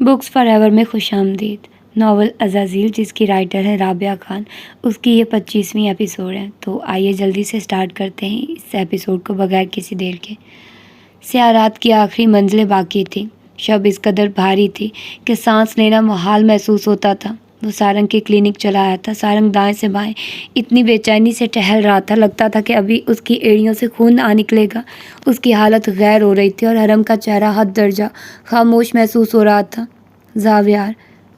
Books for ever میں خوش آمدید۔ ناول عزازیل جس کی رائٹر ہے رابعہ خان، اس کی یہ 25ویں ایپیسوڈ ہے۔ تو آئیے جلدی سے سٹارٹ کرتے ہیں اس ایپیسوڈ کو بغیر کسی دیر کے۔ سیاہ رات کی آخری منزلیں باقی تھیں۔ شب اس قدر بھاری تھی کہ سانس لینا محال محسوس ہوتا تھا۔ وہ سارنگ کے کلینک چلا آیا تھا۔ سارنگ دائیں سے بائیں اتنی بے چینی سے ٹہل رہا تھا، لگتا تھا کہ ابھی اس کی ایڑیوں سے خون آ نکلے گا۔ اس کی حالت غیر ہو رہی تھی اور حرم کا چہرہ حد درجہ خاموش محسوس ہو رہا تھا۔ زاویار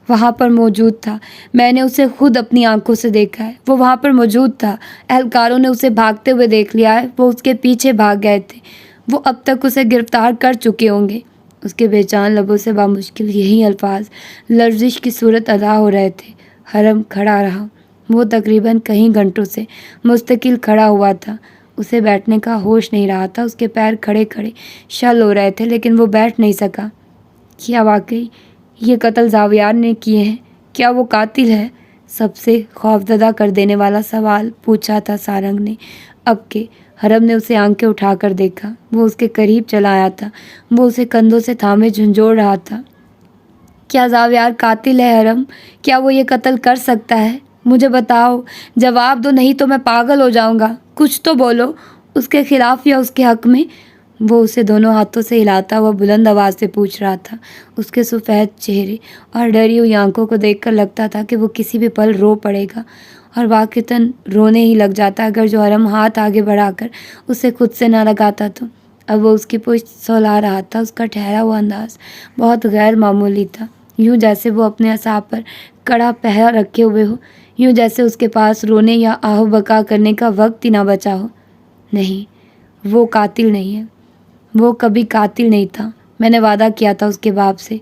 وہاں پر موجود تھا۔ میں نے اسے خود اپنی آنکھوں سے دیکھا ہے۔ وہ وہاں پر موجود تھا۔ اہلکاروں نے اسے بھاگتے ہوئے دیکھ لیا ہے۔ وہ اس کے پیچھے بھاگ گئے تھے۔ وہ اب تک اسے گرفتار کر چکے ہوں گے۔ اس کے بے جان لبوں سے بامشکل یہی الفاظ لرزش کی صورت ادا ہو رہے تھے۔ حرم کھڑا رہا۔ وہ تقریباً کئی گھنٹوں سے مستقل کھڑا ہوا تھا۔ اسے بیٹھنے کا ہوش نہیں رہا تھا۔ اس کے پیر کھڑے کھڑے شل ہو رہے تھے لیکن وہ بیٹھ نہیں سکا۔ کیا واقعی یہ قتل زاویار نے کیے ہیں؟ کیا وہ قاتل ہے؟ سب سے خوفزدہ کر دینے والا سوال پوچھا تھا سارنگ نے۔ اب کہ حرم نے اسے آنکھیں اٹھا کر دیکھا، وہ اس کے قریب چلا آیا تھا۔ وہ اسے کندھوں سے تھامے جھنجھوڑ رہا تھا۔ کیا زاویار قاتل ہے حرم؟ کیا وہ یہ قتل کر سکتا ہے؟ مجھے بتاؤ، جواب دو، نہیں تو میں پاگل ہو جاؤں گا۔ کچھ تو بولو، اس کے خلاف یا اس کے حق میں۔ وہ اسے دونوں ہاتھوں سے ہلاتا ہوا بلند آواز سے پوچھ رہا تھا۔ اس کے سفید چہرے اور ڈری ہوئی آنکھوں کو دیکھ کر لگتا تھا کہ وہ کسی بھی پل رو پڑے گا، اور واقعتاً رونے ہی لگ جاتا اگر جو حرم ہاتھ آگے بڑھا کر اسے خود سے نہ لگاتا تو۔ اب وہ اس کی پشت سہلا رہا تھا۔ اس کا ٹھہرا ہوا انداز بہت غیر معمولی تھا، یوں جیسے وہ اپنے اعصاب پر کڑا پہرا رکھے ہوئے ہو، یوں جیسے اس کے پاس رونے یا آہو بکا کرنے کا وقت ہی نہ بچا ہو۔ نہیں، وہ قاتل نہیں ہے۔ وہ کبھی قاتل نہیں تھا۔ میں نے وعدہ کیا تھا اس کے باپ سے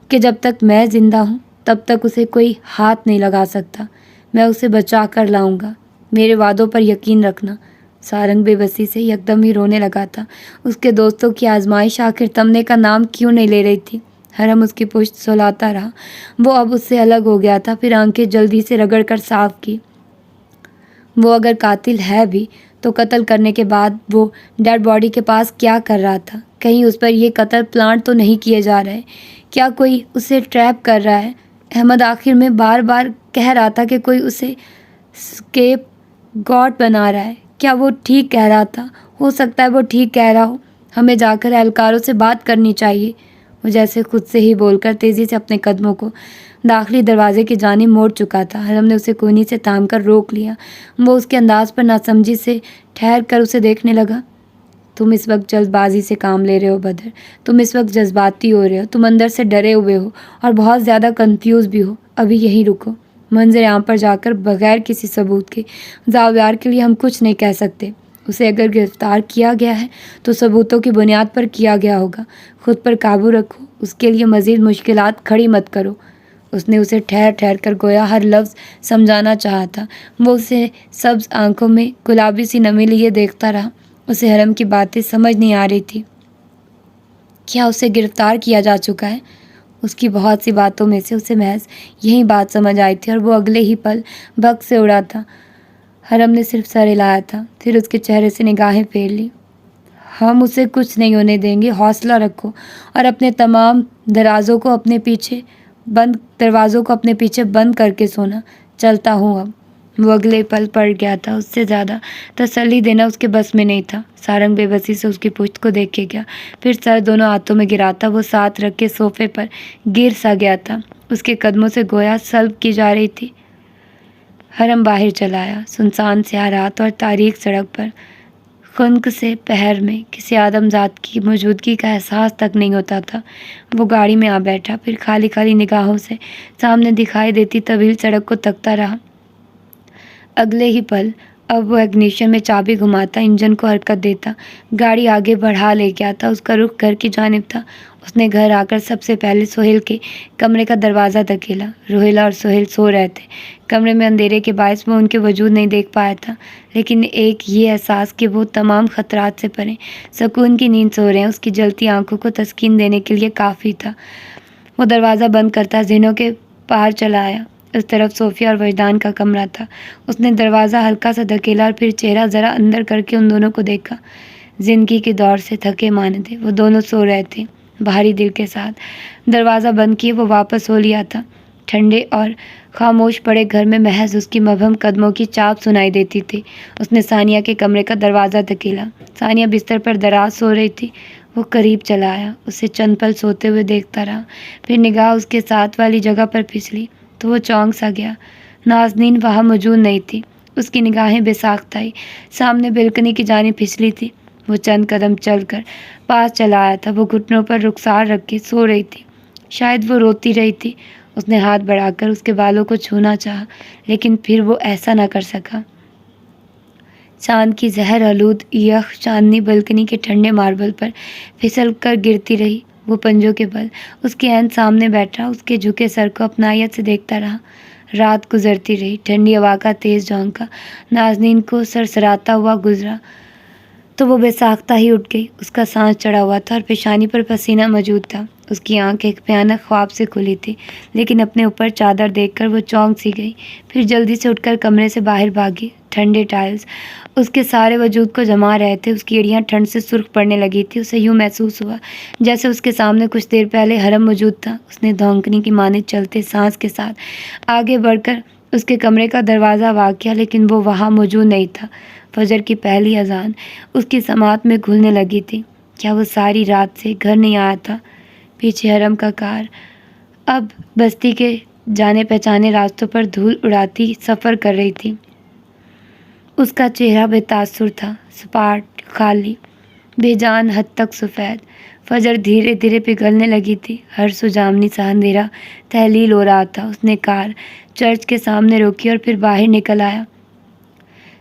کہ جب تک میں زندہ ہوں تب تک اسے کوئی ہاتھ نہیں لگا سکتا۔ میں اسے بچا کر لاؤں گا، میرے وعدوں پر یقین رکھنا۔ سارنگ بے بسی سے یکدم ہی رونے لگا تھا۔ اس کے دوستوں کی آزمائش آخر تمنے کا نام کیوں نہیں لے رہی تھی؟ حرم اس کی پشت سہلاتا رہا۔ وہ اب اس سے الگ ہو گیا تھا، پھر آنکھیں جلدی سے رگڑ کر صاف کی۔ وہ اگر قاتل ہے بھی تو قتل کرنے کے بعد وہ ڈیڈ باڈی کے پاس کیا کر رہا تھا؟ کہیں اس پر یہ قتل پلانٹ تو نہیں کیے جا رہے؟ کیا کوئی اسے ٹریپ کر رہا ہے؟ احمد آخر میں بار بار کہہ رہا تھا کہ کوئی اسے اسکیپ گاٹ بنا رہا ہے۔ کیا وہ ٹھیک کہہ رہا تھا؟ ہو سکتا ہے وہ ٹھیک کہہ رہا ہو۔ ہمیں جا کر اہلکاروں سے بات کرنی چاہیے۔ وہ جیسے خود سے ہی بول کر تیزی سے اپنے قدموں کو داخلی دروازے کی جانب موڑ چکا تھا۔ حرم نے اسے کونی سے تھام کر روک لیا۔ وہ اس کے انداز پر ناسمجھی سے ٹھہر کر اسے دیکھنے لگا۔ تم اس وقت جلد بازی سے کام لے رہے ہو بدر۔ تم اس وقت جذباتی ہو رہے ہو۔ تم اندر سے ڈرے ہوئے ہو اور بہت زیادہ کنفیوز بھی ہو۔ ابھی یہیں رکو۔ منظر عام پر جا کر بغیر کسی ثبوت کے زاویار کے لیے ہم کچھ نہیں کہہ سکتے۔ اسے اگر گرفتار کیا گیا ہے تو ثبوتوں کی بنیاد پر کیا گیا ہوگا۔ خود پر قابو رکھو، اس کے لیے مزید مشکلات کھڑی مت کرو۔ اس نے اسے ٹھہر ٹھہر کر گویا ہر لفظ سمجھانا چاہا تھا۔ وہ اسے سبز آنکھوں میں گلابی سی نمی لیے دیکھتا رہا۔ اسے حرم کی باتیں سمجھ نہیں آ رہی تھی۔ کیا اسے گرفتار کیا جا چکا ہے؟ اس کی بہت سی باتوں میں سے اسے محض یہی بات سمجھ آئی تھی اور وہ اگلے ہی پل بھگ سے اڑا تھا۔ حرم نے صرف سر ہلایا تھا، پھر اس کے چہرے سے نگاہیں پھیر لی۔ ہم اسے کچھ نہیں ہونے دیں گے، حوصلہ رکھو اور اپنے تمام دروازوں کو اپنے پیچھے بند کر کے سونا۔ چلتا ہوں اب۔ وہ اگلے پل پڑ گیا تھا۔ اس سے زیادہ تسلی دینا اس کے بس میں نہیں تھا۔ سارنگ بے بسی سے اس کی پشت کو دیکھے گیا، پھر سر دونوں ہاتھوں میں گراتا وہ ساتھ رکھ کے صوفے پر گر سا گیا تھا۔ اس کے قدموں سے گویا سلب کی جا رہی تھی۔ حرم باہر چلا آیا۔ سنسان سیاہ رات اور تاریک سڑک پر خنک سے پہر میں کسی آدم ذات کی موجودگی کا احساس تک نہیں ہوتا تھا۔ وہ گاڑی میں آ بیٹھا، پھر خالی خالی نگاہوں سے سامنے دکھائی دیتی طویل سڑک کو تکتا رہا۔ اگلے ہی پل اب وہ اگنیشن میں چابی گھماتا، انجن کو حرکت دیتا، گاڑی آگے بڑھا لے گیا تھا۔ اس کا رخ گھر کی جانب تھا۔ اس نے گھر آ کر سب سے پہلے سہیل کے کمرے کا دروازہ دھکیلا۔ روہیلا اور سہیل سو رہے تھے۔ کمرے میں اندھیرے کے باعث وہ ان کے وجود نہیں دیکھ پایا تھا، لیکن ایک یہ احساس کہ وہ تمام خطرات سے پرے سکون کی نیند سو رہے ہیں اس کی جلتی آنکھوں کو تسکین دینے کے لیے کافی تھا۔ وہ دروازہ بند کرتا ذہنوں کے پار چلا آیا۔ اس طرف صوفیہ اور وجدان کا کمرہ تھا۔ اس نے دروازہ ہلکا سا دھکیلا اور پھر چہرہ ذرا اندر کر کے ان دونوں کو دیکھا۔ زندگی کے دور سے تھکے ماندے وہ دونوں سو رہے تھے۔ بھاری دل کے ساتھ دروازہ بند کیے وہ واپس ہو لیا تھا۔ ٹھنڈے اور خاموش پڑے گھر میں محض اس کی مبہم قدموں کی چاپ سنائی دیتی تھی۔ اس نے ثانیہ کے کمرے کا دروازہ دھکیلا۔ ثانیہ بستر پر دراز سو رہی تھی۔ وہ قریب چلا آیا، اسے چند پل سوتے ہوئے دیکھتا رہا، پھر نگاہ اس کے ساتھ والی جگہ پر پھسلی تو وہ چونک سا گیا۔ نازنین وہاں موجود نہیں تھی۔ اس کی نگاہیں بے ساختہ سامنے بالکنی کی جانب پھسلی تھی۔ وہ چند قدم چل کر پاس چلا آیا تھا۔ وہ گھٹنوں پر رخسار رکھ کے سو رہی تھی، شاید وہ روتی رہی تھی۔ اس نے ہاتھ بڑھا کر اس کے بالوں کو چھونا چاہا، لیکن پھر وہ ایسا نہ کر سکا۔ چاند کی زہر آلود یخ چاندنی بالکنی کے ٹھنڈے ماربل پر پھسل کر گرتی رہی۔ وہ پنجوں کے بل اس کے عین سامنے بیٹھا اس کے جھکے سر کو اپنائیت سے دیکھتا رہا۔ رات گزرتی رہی، ٹھنڈی ہوا کا تیز جھونکا نازنین کو سرسراتا ہوا گزرا تو وہ بے ساختہ ہی اٹھ گئی۔ اس کا سانس چڑھا ہوا تھا اور پیشانی پر پسینہ موجود تھا۔ اس کی آنکھ ایک بھیانک خواب سے کھلی تھی، لیکن اپنے اوپر چادر دیکھ کر وہ چونک سی گئی، پھر جلدی سے اٹھ کر کمرے سے باہر بھاگی۔ ٹھنڈے ٹائلز اس کے سارے وجود کو جما رہے تھے، اس کی ایڑیاں ٹھنڈ سے سرخ پڑنے لگی تھی۔ اسے یوں محسوس ہوا جیسے اس کے سامنے کچھ دیر پہلے حرم موجود تھا۔ اس نے دھونکنی کی مانند چلتے سانس کے ساتھ آگے بڑھ کر اس کے کمرے کا دروازہ واق کیا، لیکن وہ وہاں موجود نہیں تھا۔ فجر کی پہلی اذان اس کی سماعت میں گھلنے لگی تھی۔ کیا وہ ساری رات سے گھر نہیں آیا تھا؟ پیچھے حرم کا کار اب بستی کے جانے پہچانے راستوں پر دھول اڑاتی سفر کر رہی تھی۔ اس کا چہرہ بے تاثر تھا، سپاٹ، خالی، بے جان حد تک سفید۔ فجر دھیرے دھیرے پگھلنے لگی تھی، ہر سو جامنی سا اندھیرا تحلیل ہو رہا تھا۔ اس نے کار چرچ کے سامنے روکی اور پھر باہر نکل آیا۔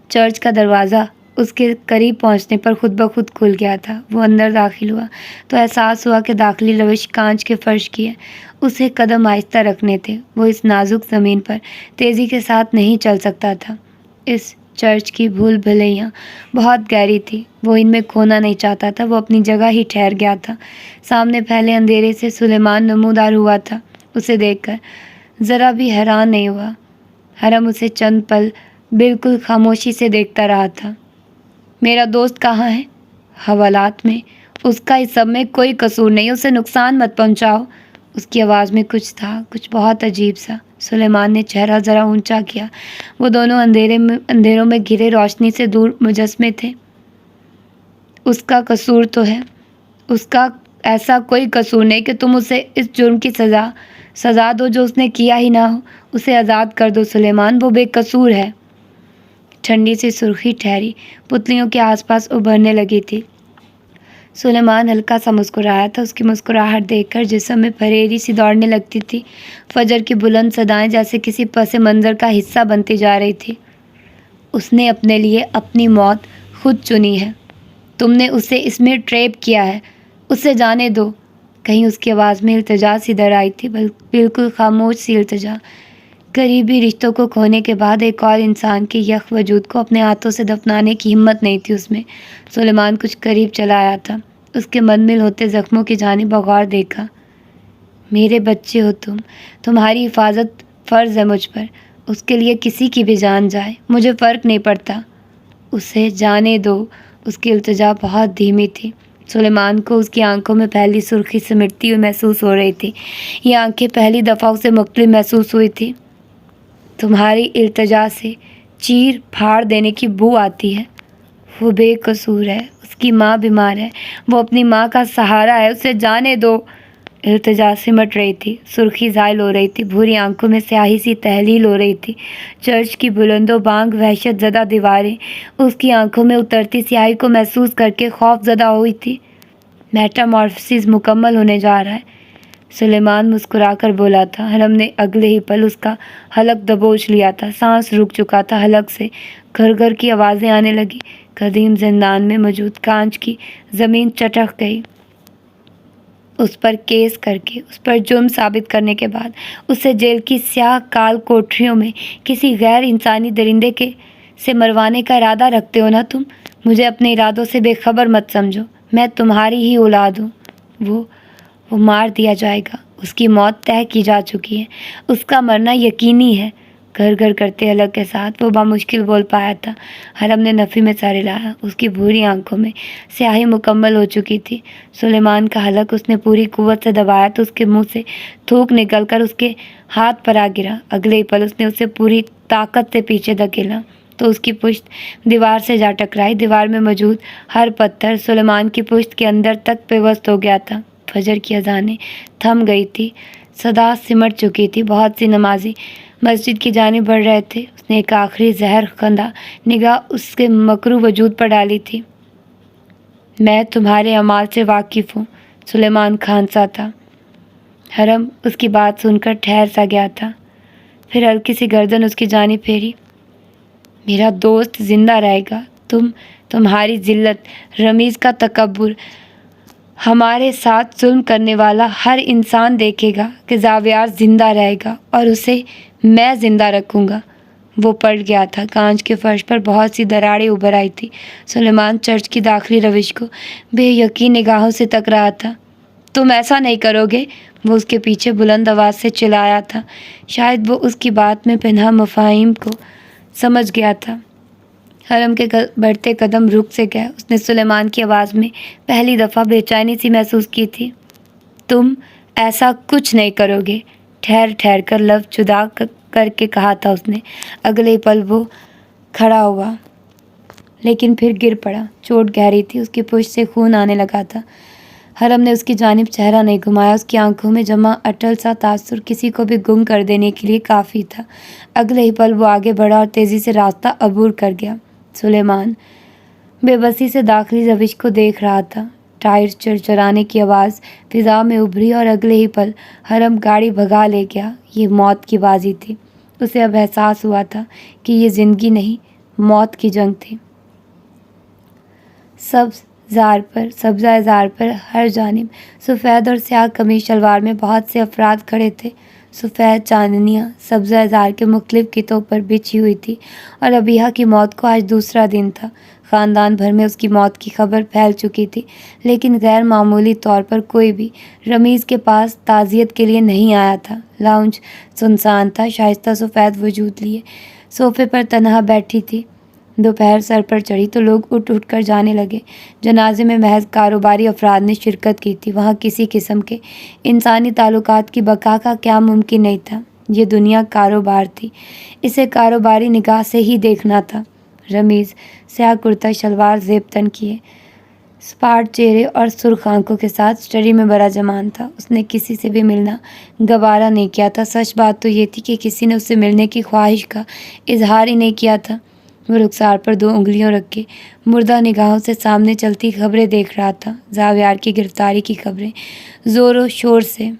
چرچ کا دروازہ اس کے قریب پہنچنے پر خود بخود کھل گیا تھا۔ وہ اندر داخل ہوا تو احساس ہوا کہ داخلی روش کانچ کے فرش کی ہے۔ اسے قدم آہستہ رکھنے تھے۔ وہ اس نازک زمین پر تیزی کے ساتھ نہیں چل سکتا تھا۔ اس چرچ کی بھول بھلیاں بہت گہری تھی، وہ ان میں کھونا نہیں چاہتا تھا۔ وہ اپنی جگہ ہی ٹھہر گیا تھا۔ سامنے پھیلے اندھیرے سے سلیمان نمودار ہوا تھا۔ اسے دیکھ کر ذرا بھی حیران نہیں ہوا۔ حرم اسے چند پل بالکل خاموشی سے دیکھتا رہا تھا۔ میرا دوست کہاں ہے؟ حوالات میں۔ اس کا اس سب میں کوئی قصور نہیں، اسے نقصان مت پہنچاؤ۔ اس کی آواز میں کچھ تھا، کچھ بہت عجیب سا۔ سلیمان نے چہرہ ذرا اونچا کیا۔ وہ دونوں اندھیروں میں گھرے روشنی سے دور مجسمے تھے۔ اس کا قصور تو ہے۔ اس کا ایسا کوئی قصور نہیں کہ تم اسے اس جرم کی سزا دو جو اس نے کیا ہی نہ ہو۔ اسے آزاد کر دو سلیمان، وہ بے قصور ہے۔ ٹھنڈی سی سرخی ٹھہری پتلیوں کے آس پاس ابھرنے لگی تھی۔ سلیمان ہلکا سا مسکرایا تھا۔ اس کی مسکراہٹ دیکھ کر جسم میں پھریری سی دوڑنے لگتی تھی۔ فجر کی بلند صدائیں جیسے کسی پس منظر کا حصہ بنتی جا رہی تھی۔ اس نے اپنے لیے اپنی موت خود چنی ہے، تم نے اسے اس میں ٹریپ کیا ہے، اسے جانے دو۔ کہیں اس کی آواز میں التجا سی در آئی تھی، بالکل خاموش سی التجا۔ قریبی رشتوں کو کھونے کے بعد ایک اور انسان کے یک وجود کو اپنے ہاتھوں سے دفنانے کی ہمت نہیں تھی اس میں۔ سلیمان کچھ قریب چلا آیا تھا، اس کے منمل ہوتے زخموں کی جانب غور دیکھا۔ میرے بچے ہو تم، تمہاری حفاظت فرض ہے مجھ پر، اس کے لیے کسی کی بھی جان جائے، مجھے فرق نہیں پڑتا۔ اسے جانے دو۔ اس کی التجا بہت دھیمی تھی۔ سلیمان کو اس کی آنکھوں میں پہلی سرخی سمٹتی ہوئی محسوس ہو رہی تھی۔ یہ آنکھیں پہلی دفعہ اسے مختلف محسوس ہوئی تھی۔ تمہاری التجا سے چیر پھاڑ دینے کی بو آتی ہے۔ وہ بے قصور ہے، اس کی ماں بیمار ہے، وہ اپنی ماں کا سہارا ہے، اسے جانے دو۔ التجا سمٹ رہی تھی، سرخی زائل ہو رہی تھی، بھوری آنکھوں میں سیاہی سی تحلیل ہو رہی تھی۔ چرچ کی بلند و بانگ وحشت زدہ دیواریں اس کی آنکھوں میں اترتی سیاہی کو محسوس کر کے خوف زدہ ہوئی تھی۔ میٹامارفسس مکمل ہونے جا رہا ہے، سلیمان مسکرا کر بولا تھا۔ حرم نے اگلے ہی پل اس کا حلق دبوچ لیا تھا، سانس رک چکا تھا، حلق سے گھر گھر کی آوازیں آنے لگی۔ قدیم زندان میں موجود کانچ کی زمین چٹک گئی۔ اس پر کیس کر کے اس پر جرم ثابت کرنے کے بعد اسے جیل کی سیاہ کال کوٹریوں میں کسی غیر انسانی درندے سے مروانے کا ارادہ رکھتے ہو نا تم؟ مجھے اپنے ارادوں سے بے خبر مت سمجھو، میں تمہاری ہی اولاد ہوں۔ وہ مار دیا جائے گا، اس کی موت طے کی جا چکی ہے، اس کا مرنا یقینی ہے۔ گھر گھر کرتے حلق کے ساتھ وہ بامشکل بول پایا تھا۔ حرم نے نفی میں سر ہلایا۔ اس کی بھوری آنکھوں میں سیاہی مکمل ہو چکی تھی۔ سلیمان کا حلق اس نے پوری قوت سے دبایا تو اس کے منہ سے تھوک نکل کر اس کے ہاتھ پر آ گرا۔ اگلے ہی پل اس نے اسے پوری طاقت سے پیچھے دھکیلا تو اس کی پشت دیوار سے جا ٹکرائی۔ دیوار میں موجود ہر پتھر سلیمان کی پشت کے اندر تک پیوست ہو گیا تھا۔ فجر کی اذانیں تھم گئی تھی، صدا سمٹ چکی تھی۔ بہت سی نمازی مسجد کی جانب بڑھ رہے تھے۔ اس نے ایک آخری زہر خندہ نگاہ اس کے مکروہ وجود پر ڈالی تھی۔ میں تمہارے اعمال سے واقف ہوں، سلیمان خان سا تھا۔ حرم اس کی بات سن کر ٹھہر سا گیا تھا، پھر ہلکی سی گردن اس کی جانب پھیری۔ میرا دوست زندہ رہے گا، تمہاری ذلت، رمیز کا تکبر، ہمارے ساتھ ظلم کرنے والا ہر انسان دیکھے گا کہ زاویار زندہ رہے گا اور اسے میں زندہ رکھوں گا۔ وہ پلٹ گیا تھا۔ کانچ کے فرش پر بہت سی دراڑیں ابھر آئی تھی۔ سلیمان چرچ کی داخلی روش کو بے یقین نگاہوں سے تک رہا تھا۔ تم ایسا نہیں کرو گے، وہ اس کے پیچھے بلند آواز سے چلایا تھا۔ شاید وہ اس کی بات میں پنہاں مفاہیم کو سمجھ گیا تھا۔ حرم کے بڑھتے قدم رک سے گئے۔ اس نے سلیمان کی آواز میں پہلی دفعہ بے چینی سی محسوس کی تھی۔ تم ایسا کچھ نہیں کرو گے، ٹھہر ٹھہر کر لفظ جدا کر کے کہا تھا اس نے۔ اگلے پل وہ کھڑا ہوا لیکن پھر گر پڑا۔ چوٹ گہری تھی، اس کی پشت سے خون آنے لگا تھا۔ حرم نے اس کی جانب چہرہ نہیں گھمایا۔ اس کی آنکھوں میں جمع اٹل سا تاثر کسی کو بھی گم کر دینے کے لیے کافی تھا۔ اگلے ہی پل وہ آگے بڑھا اور تیزی سے راستہ عبور کر گیا۔ سلیمان بے بسی سے داخلی روش کو دیکھ رہا تھا۔ ٹائر چرچرانے کی آواز فضا میں ابھری اور اگلے ہی پل حرم گاڑی بھگا لے گیا۔ یہ موت کی بازی تھی۔ اسے اب احساس ہوا تھا کہ یہ زندگی نہیں، موت کی جنگ تھی۔ سبزہ زار پر ہر جانب سفید اور سیاہ قمیض شلوار میں بہت سے افراد کھڑے تھے۔ سفید چاندنیاں سبزہ زار کے مختلف خطوں پر بچھی ہوئی تھی اور ابیحہ کی موت کو آج دوسرا دن تھا۔ خاندان بھر میں اس کی موت کی خبر پھیل چکی تھی، لیکن غیر معمولی طور پر کوئی بھی رمیز کے پاس تعزیت کے لیے نہیں آیا تھا۔ لاؤنج سنسان تھا۔ شائستہ سفید وجود لیے صوفے پر تنہا بیٹھی تھی۔ دوپہر سر پر چڑھی تو لوگ اٹھ کر جانے لگے۔ جنازے میں محض کاروباری افراد نے شرکت کی تھی۔ وہاں کسی قسم کے انسانی تعلقات کی بقا کا کیا ممکن نہیں تھا۔ یہ دنیا کاروبار تھی، اسے کاروباری نگاہ سے ہی دیکھنا تھا۔ رمیز سیاہ کرتا شلوار زیب تن کیے، سپاٹ چہرے اور سرخ آنکھوں کے ساتھ اسٹڈی میں براجمان تھا۔ اس نے کسی سے بھی ملنا گوارا نہیں کیا تھا۔ سچ بات تو یہ تھی کہ کسی نے اس سے ملنے کی خواہش کا اظہار ہی نہیں کیا تھا۔ وہ رخسار پر 2 انگلیاں رکھ کے مردہ نگاہوں سے سامنے چلتی خبریں دیکھ رہا تھا۔ زاویار کی گرفتاری کی خبریں زور و شور سے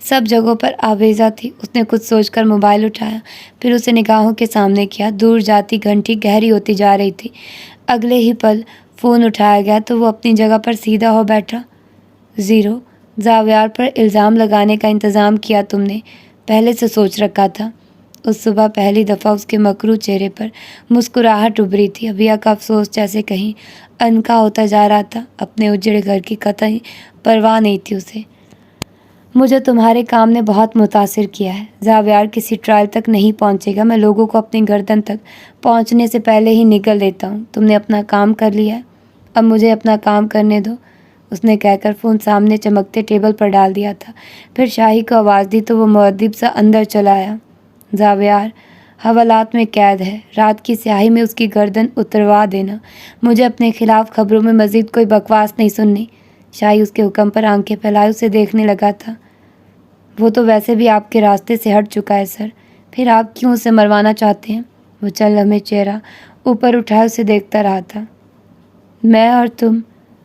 سب جگہوں پر آویزہ تھی۔ اس نے کچھ سوچ کر موبائل اٹھایا، پھر اسے نگاہوں کے سامنے کیا۔ دور جاتی گھنٹی گہری ہوتی جا رہی تھی۔ اگلے ہی پل فون اٹھایا گیا تو وہ اپنی جگہ پر سیدھا ہو بیٹھا۔ 0 زاویار پر الزام لگانے کا انتظام کیا تم نے پہلے سے سوچ رکھا تھا۔ اس صبح پہلی دفعہ اس کے مکروہ چہرے پر مسکراہٹ ابھری تھی۔ ابیہ کا افسوس جیسے کہیں انکا ہوتا جا رہا تھا۔ اپنے اجڑے گھر کی قطعی پرواہ نہیں تھی اسے۔ مجھے تمہارے کام نے بہت متاثر کیا ہے۔ زاویار کسی ٹرائل تک نہیں پہنچے گا۔ میں لوگوں کو اپنی گردن تک پہنچنے سے پہلے ہی نگل دیتا ہوں۔ تم نے اپنا کام کر لیا ہے، اب مجھے اپنا کام کرنے دو، اس نے کہہ کر فون سامنے چمکتے ٹیبل پر ڈال دیا تھا۔ پھر شاہی کو آواز دی تو وہ مؤدب سا اندر چلا آیا۔ زاویار حوالات میں قید ہے، رات کی سیاہی میں اس کی گردن اتروا دینا۔ مجھے اپنے خلاف خبروں میں مزید کوئی بکواس نہیں سننی۔ شاہی اس کے حکم پر آنکھیں پھیلائے اسے دیکھنے لگا تھا۔ وہ تو ویسے بھی آپ کے راستے سے ہٹ چکا ہے سر، پھر آپ کیوں اسے مروانا چاہتے ہیں؟ وہ چند لمحے چہرہ اوپر اٹھائے اسے دیکھتا رہا تھا۔ میں اور تم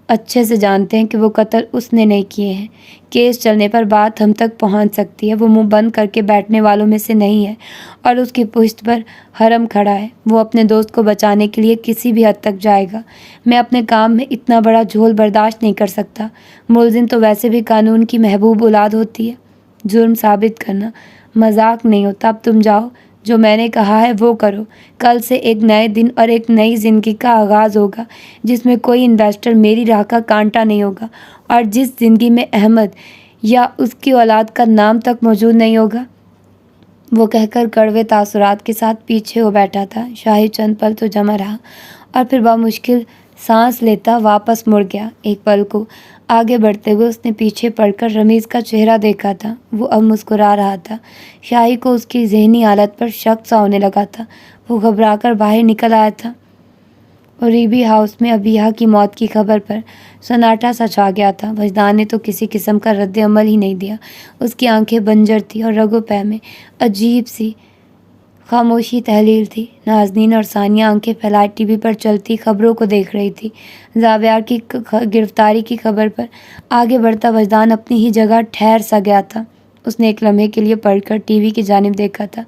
اچھے سے جانتے ہیں کہ وہ قتل اس نے نہیں کیے ہیں۔ کیس چلنے پر بات ہم تک پہنچ سکتی ہے۔ وہ منہ بند کر کے بیٹھنے والوں میں سے نہیں ہے اور اس کی پشت پر حرم کھڑا ہے۔ وہ اپنے دوست کو بچانے کے لیے کسی بھی حد تک جائے گا۔ میں اپنے کام میں اتنا بڑا جھول برداشت نہیں کر سکتا۔ ملزم تو ویسے بھی قانون کی محبوب اولاد ہوتی ہے۔ جرم ثابت کرنا مذاق نہیں ہوتا۔ اب تم جاؤ، جو میں نے کہا ہے وہ کرو۔ کل سے ایک نئے دن اور ایک نئی زندگی کا آغاز ہوگا جس میں کوئی انویسٹر میری راہ کا کانٹا نہیں ہوگا، اور جس زندگی میں احمد یا اس کی اولاد کا نام تک موجود نہیں ہوگا۔ وہ کہہ کر کڑوے تاثرات کے ساتھ پیچھے ہو بیٹھا تھا۔ شاہد چند پل تو جمع رہا اور پھر بامشکل سانس لیتا واپس مڑ گیا۔ ایک پل کو آگے بڑھتے ہوئے اس نے پیچھے پڑ کر رمیز کا چہرہ دیکھا تھا۔ وہ اب مسکرا رہا تھا۔ شاہد کو اس کی ذہنی حالت پر شک سا ہونے لگا تھا۔ وہ گھبرا کر باہر نکل آیا تھا۔ اوریبی ہاؤس میں ابیہ کی موت کی خبر پر سناٹا سا چھا گیا تھا۔ وجدان نے تو کسی قسم کا رد عمل ہی نہیں دیا۔ اس کی آنکھیں بنجر تھیں اور رگ و پے میں عجیب سی خاموشی تحلیل تھی۔ نازنین اور ثانیہ آنکھیں پھیلائے ٹی وی پر چلتی خبروں کو دیکھ رہی تھی۔ زاویار کی گرفتاری کی خبر پر آگے بڑھتا وجدان اپنی ہی جگہ ٹھہر سا گیا تھا۔ اس نے ایک لمحے کے لیے پلٹ کر ٹی وی کی جانب دیکھا تھا۔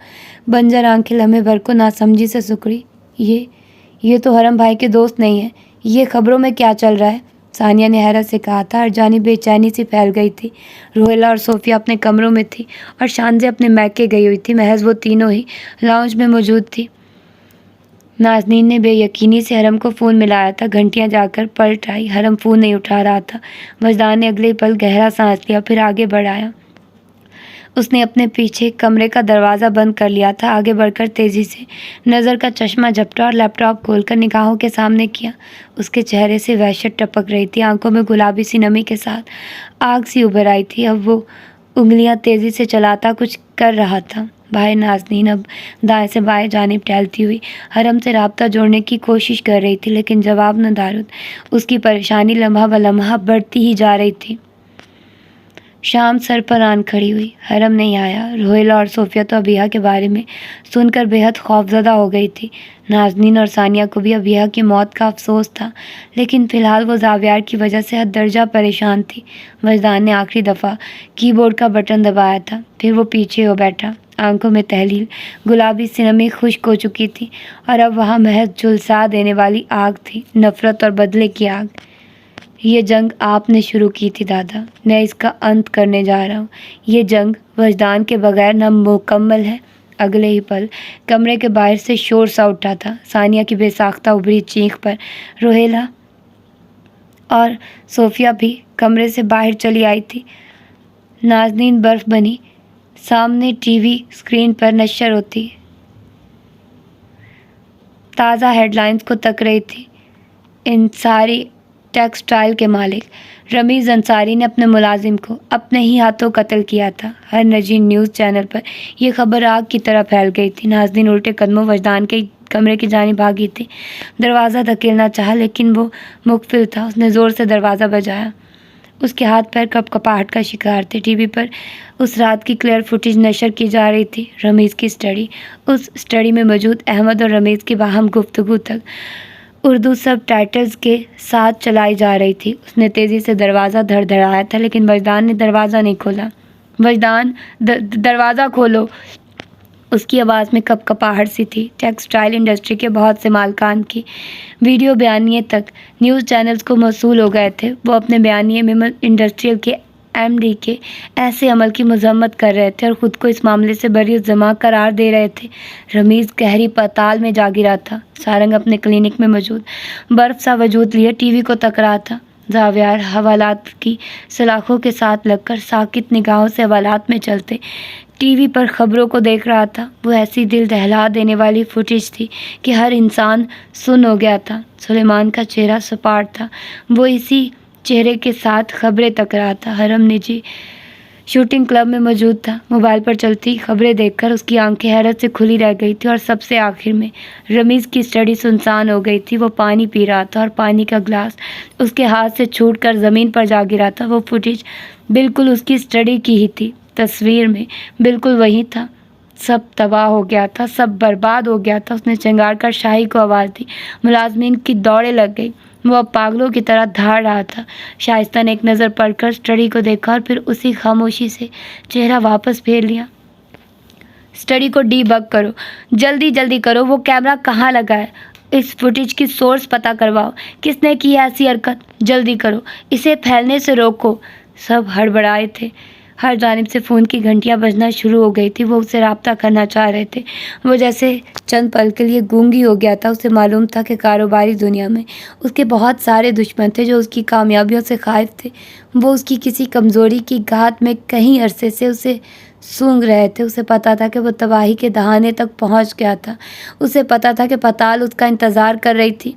بنجر آنکھیں لمحے بھر کو ناسمجھی سے سکڑی۔ یہ تو حرم بھائی کے دوست نہیں ہیں۔ یہ خبروں میں کیا چل رہا ہے؟ ثانیہ نے حیرت سے کہا تھا۔ ہر جانب بے چینی سی پھیل گئی تھی۔ روہیلا اور صوفیہ اپنے کمروں میں تھی اور شانزے اپنے میکے گئی ہوئی تھی۔ محض وہ تینوں ہی لاؤنج میں موجود تھی۔ نازنین نے بے یقینی سے حرم کو فون ملایا تھا۔ گھنٹیاں جا کر پلٹ آئی۔ حرم فون نہیں اٹھا رہا تھا۔ وجدان نے اگلے پل گہرا سانس لیا، پھر آگے بڑھایا۔ اس نے اپنے پیچھے کمرے کا دروازہ بند کر لیا تھا۔ آگے بڑھ کر تیزی سے نظر کا چشمہ جھپٹا اور لیپ ٹاپ کھول کر نگاہوں کے سامنے کیا۔ اس کے چہرے سے وحشت ٹپک رہی تھی۔ آنکھوں میں گلابی سی نمی کے ساتھ آگ سی ابھر آئی تھی۔ اب وہ انگلیاں تیزی سے چلاتا کچھ کر رہا تھا۔ بھائی نازنین اب دائیں سے بائیں جانب ٹہلتی ہوئی حرم سے رابطہ جوڑنے کی کوشش کر رہی تھی، لیکن جواب نہ دارد۔ اس کی پریشانی لمحہ بہ لمحہ بڑھتی ہی جا رہی تھی۔ شام سر پر آن کھڑی ہوئی۔ حرم نہیں آیا۔ روہیلا اور صوفیہ تو ابیہ کے بارے میں سن کر بے حد خوفزدہ ہو گئی تھی۔ نازنین اور ثانیہ کو بھی ابیہ کی موت کا افسوس تھا، لیکن فی الحال وہ زاویار کی وجہ سے حد درجہ پریشان تھی۔ وجدان نے آخری دفعہ کی بورڈ کا بٹن دبایا تھا، پھر وہ پیچھے ہو بیٹھا۔ آنکھوں میں تحلیل گلابی سی نمی خشک ہو چکی تھی اور اب وہاں محض جھلسا دینے والی آگ تھی، نفرت اور بدلے کی آگ۔ یہ جنگ آپ نے شروع کی تھی دادا، میں اس کا انت کرنے جا رہا ہوں۔ یہ جنگ وجدان کے بغیر نامکمل ہے۔ اگلے ہی پل کمرے کے باہر سے شور سا اٹھا تھا۔ ثانیہ کی بے ساختہ ابھری چیخ پر روہیلا اور صوفیہ بھی کمرے سے باہر چلی آئی تھی۔ نازنین برف بنی سامنے ٹی وی اسکرین پر نشر ہوتی تازہ ہیڈ لائنز کو تک رہی تھی۔ انصاری ٹیکسٹائل کے مالک رمیز انصاری نے اپنے ملازم کو اپنے ہی ہاتھوں قتل کیا تھا۔ ہر نجی نیوز چینل پر یہ خبر آگ کی طرح پھیل گئی تھی۔ نازنین الٹے قدموں وجدان کے کمرے کی جانب بھاگی تھی۔ دروازہ دھکیلنا چاہا، لیکن وہ مقفل تھا۔ اس نے زور سے دروازہ بجایا۔ اس کے ہاتھ پیر کپ کپاہٹ کا شکار تھے۔ ٹی وی پر اس رات کی کلیئر فوٹیج نشر کی جا رہی تھی۔ رمیز کی اسٹڈی۔ اس اسٹڈی میں موجود احمد اور رمیز کی باہم گفتگو تک اردو سب ٹائٹلز کے ساتھ چلائی جا رہی تھی۔ اس نے تیزی سے دروازہ دھڑ دھڑایا تھا، لیکن وجدان نے دروازہ نہیں کھولا۔ وجدان، دروازہ کھولو! اس کی آواز میں کپ کپاہٹ سی تھی۔ ٹیکسٹائل انڈسٹری کے بہت سے مالکان کی ویڈیو بیانیے تک نیوز چینلز کو موصول ہو گئے تھے۔ وہ اپنے بیانیے میں انڈسٹریل کے ایم ڈی کے ایسے عمل کی مذمت کر رہے تھے اور خود کو اس معاملے سے بری الذمہ قرار دے رہے تھے۔ رمیز گہری پتال میں جا گرا تھا۔ سارنگ اپنے کلینک میں موجود برف سا وجود لیے ٹی وی کو تک رہا تھا۔ زاویار حوالات کی سلاخوں کے ساتھ لگ کر ساکت نگاہوں سے حوالات میں چلتے ٹی وی پر خبروں کو دیکھ رہا تھا۔ وہ ایسی دل دہلا دینے والی فوٹیج تھی کہ ہر انسان سن ہو گیا تھا۔ سلیمان کا چہرہ سپاٹ تھا۔ وہ اسی چہرے کے ساتھ خبریں تک رہا تھا۔ حرم نجی شوٹنگ کلب میں موجود تھا۔ موبائل پر چلتی خبریں دیکھ کر اس کی آنکھیں حیرت سے کھلی رہ گئی تھی۔ اور سب سے آخر میں رمیز کی اسٹڈی سنسان ہو گئی تھی۔ وہ پانی پی رہا تھا اور پانی کا گلاس اس کے ہاتھ سے چھوٹ کر زمین پر جا گرا تھا۔ وہ فوٹیج بالکل اس کی اسٹڈی کی ہی تھی۔ تصویر میں بالکل وہی تھا۔ سب تباہ ہو گیا تھا، سب برباد ہو گیا تھا۔ اس نے چنگار کر شاہی کو آواز دی۔ ملازمین کی دوڑیں لگ گئی۔ وہ اب پاگلوں کی طرح دھاڑ رہا تھا۔ شائستہ نے ایک نظر پڑ کر اسٹڈی کو دیکھا اور پھر اسی خاموشی سے چہرہ واپس پھیر لیا۔ اسٹڈی کو ڈی بگ کرو، جلدی جلدی کرو۔ وہ کیمرہ کہاں لگا ہے؟ اس فوٹیج کی سورس پتہ کرواؤ۔ کس نے کی ایسی حرکت؟ جلدی کرو، اسے پھیلنے سے روکو۔ سب ہڑبڑائے تھے۔ ہر جانب سے فون کی گھنٹیاں بجنا شروع ہو گئی تھی۔ وہ اسے رابطہ کرنا چاہ رہے تھے۔ وہ جیسے چند پل کے لیے گونگی ہو گیا تھا۔ اسے معلوم تھا کہ کاروباری دنیا میں اس کے بہت سارے دشمن تھے جو اس کی کامیابیوں سے خائف تھے۔ وہ اس کی کسی کمزوری کی گھات میں کہیں عرصے سے اسے سونگھ رہے تھے۔ اسے پتا تھا کہ وہ تباہی کے دہانے تک پہنچ گیا تھا۔ اسے پتا تھا کہ پتال اس کا انتظار کر رہی تھی۔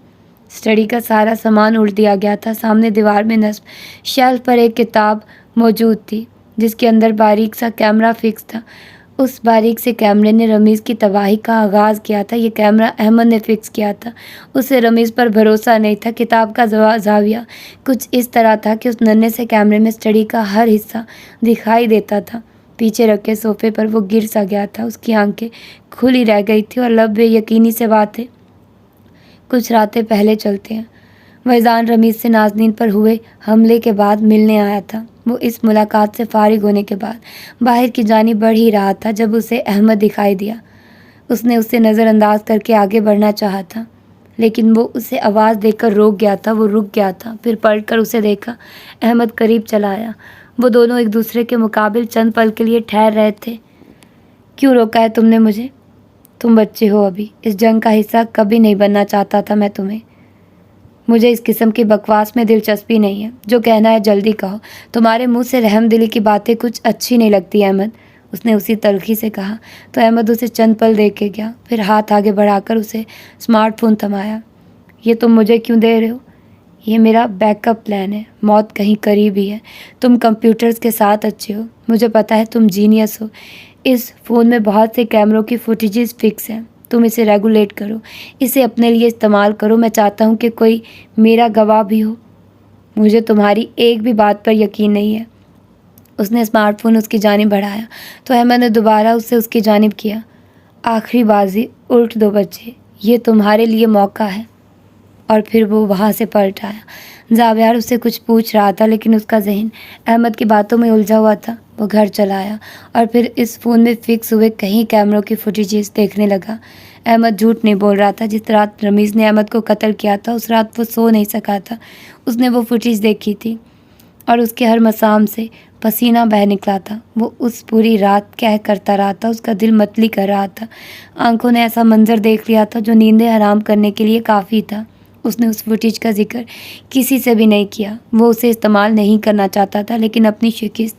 اسٹڈی کا سارا سامان الٹ دیا گیا تھا۔ سامنے دیوار میں نصب شیلف پر ایک کتاب موجود تھی جس کے اندر باریک سا کیمرہ فکس تھا۔ اس باریک سے کیمرے نے رمیز کی تباہی کا آغاز کیا تھا۔ یہ کیمرہ احمد نے فکس کیا تھا۔ اسے رمیز پر بھروسہ نہیں تھا۔ کتاب کا زاویہ کچھ اس طرح تھا کہ اس ننھے سے کیمرے میں اسٹڈی کا ہر حصہ دکھائی دیتا تھا۔ پیچھے رکھے صوفے پر وہ گر سا گیا تھا۔ اس کی آنکھیں کھلی رہ گئی تھی اور لب بے یقینی سے باتیں کچھ راتیں پہلے چلتے ہیں۔ وجدان رمیز سے نازنین پر ہوئے حملے کے بعد ملنے آیا تھا۔ وہ اس ملاقات سے فارغ ہونے کے بعد باہر کی جانب بڑھ ہی رہا تھا جب اسے احمد دکھائی دیا۔ اس نے اسے نظر انداز کر کے آگے بڑھنا چاہا تھا لیکن وہ اسے آواز دے کر روک گیا تھا۔ وہ رک گیا تھا، پھر پلٹ کر اسے دیکھا۔ احمد قریب چلا آیا۔ وہ دونوں ایک دوسرے کے مقابل چند پل کے لیے ٹھہر رہے تھے۔ کیوں روکا ہے تم نے مجھے؟ تم بچے ہو ابھی، اس جنگ کا حصہ کبھی نہیں بننا چاہتا تھا میں تمہیں۔ مجھے اس قسم کی بکواس میں دلچسپی نہیں ہے۔ جو کہنا ہے جلدی کہو۔ تمہارے منہ سے رحم دلی کی باتیں کچھ اچھی نہیں لگتی احمد، اس نے اسی تلخی سے کہا تو احمد اسے چند پل دیکھ کے گیا، پھر ہاتھ آگے بڑھا کر اسے اسمارٹ فون تھمایا۔ یہ تم مجھے کیوں دے رہے ہو؟ یہ میرا بیک اپ پلان ہے۔ موت کہیں قریب ہی ہے۔ تم کمپیوٹرز کے ساتھ اچھے ہو، مجھے پتا ہے تم جینیس ہو۔ اس فون میں بہت سے کیمروں کی فوٹیجز فکس ہیں۔ تم اسے ریگولیٹ کرو، اسے اپنے لیے استعمال کرو۔ میں چاہتا ہوں کہ کوئی میرا گواہ بھی ہو۔ مجھے تمہاری ایک بھی بات پر یقین نہیں ہے۔ اس نے اسمارٹ فون اس کی جانب بڑھایا تو احمد نے دوبارہ اسے اس کی جانب کیا۔ آخری بازی الٹ دو بچے، یہ تمہارے لیے موقع ہے۔ اور پھر وہ وہاں سے پلٹ آیا۔ زاویار اس سے کچھ پوچھ رہا تھا لیکن اس کا ذہن احمد کی باتوں میں الجھا ہوا تھا۔ وہ گھر چلا آیا اور پھر اس فون میں فکس ہوئے کئی کیمروں کی فوٹیجز دیکھنے لگا۔ احمد جھوٹ نہیں بول رہا تھا۔ جس رات رمیز نے احمد کو قتل کیا تھا اس رات وہ سو نہیں سکا تھا۔ اس نے وہ فوٹیج دیکھی تھی اور اس کے ہر مسام سے پسینہ بہہ نکلا تھا۔ وہ اس پوری رات کہہ کرتا رہا تھا، اس کا دل متلی کر رہا تھا۔ آنکھوں نے ایسا منظر دیکھ لیا تھا جو نیندیں حرام کرنے کے لیے کافی تھا۔ اس نے اس فوٹیج کا ذکر کسی سے بھی نہیں کیا۔ وہ اسے استعمال نہیں کرنا چاہتا تھا لیکن اپنی شکست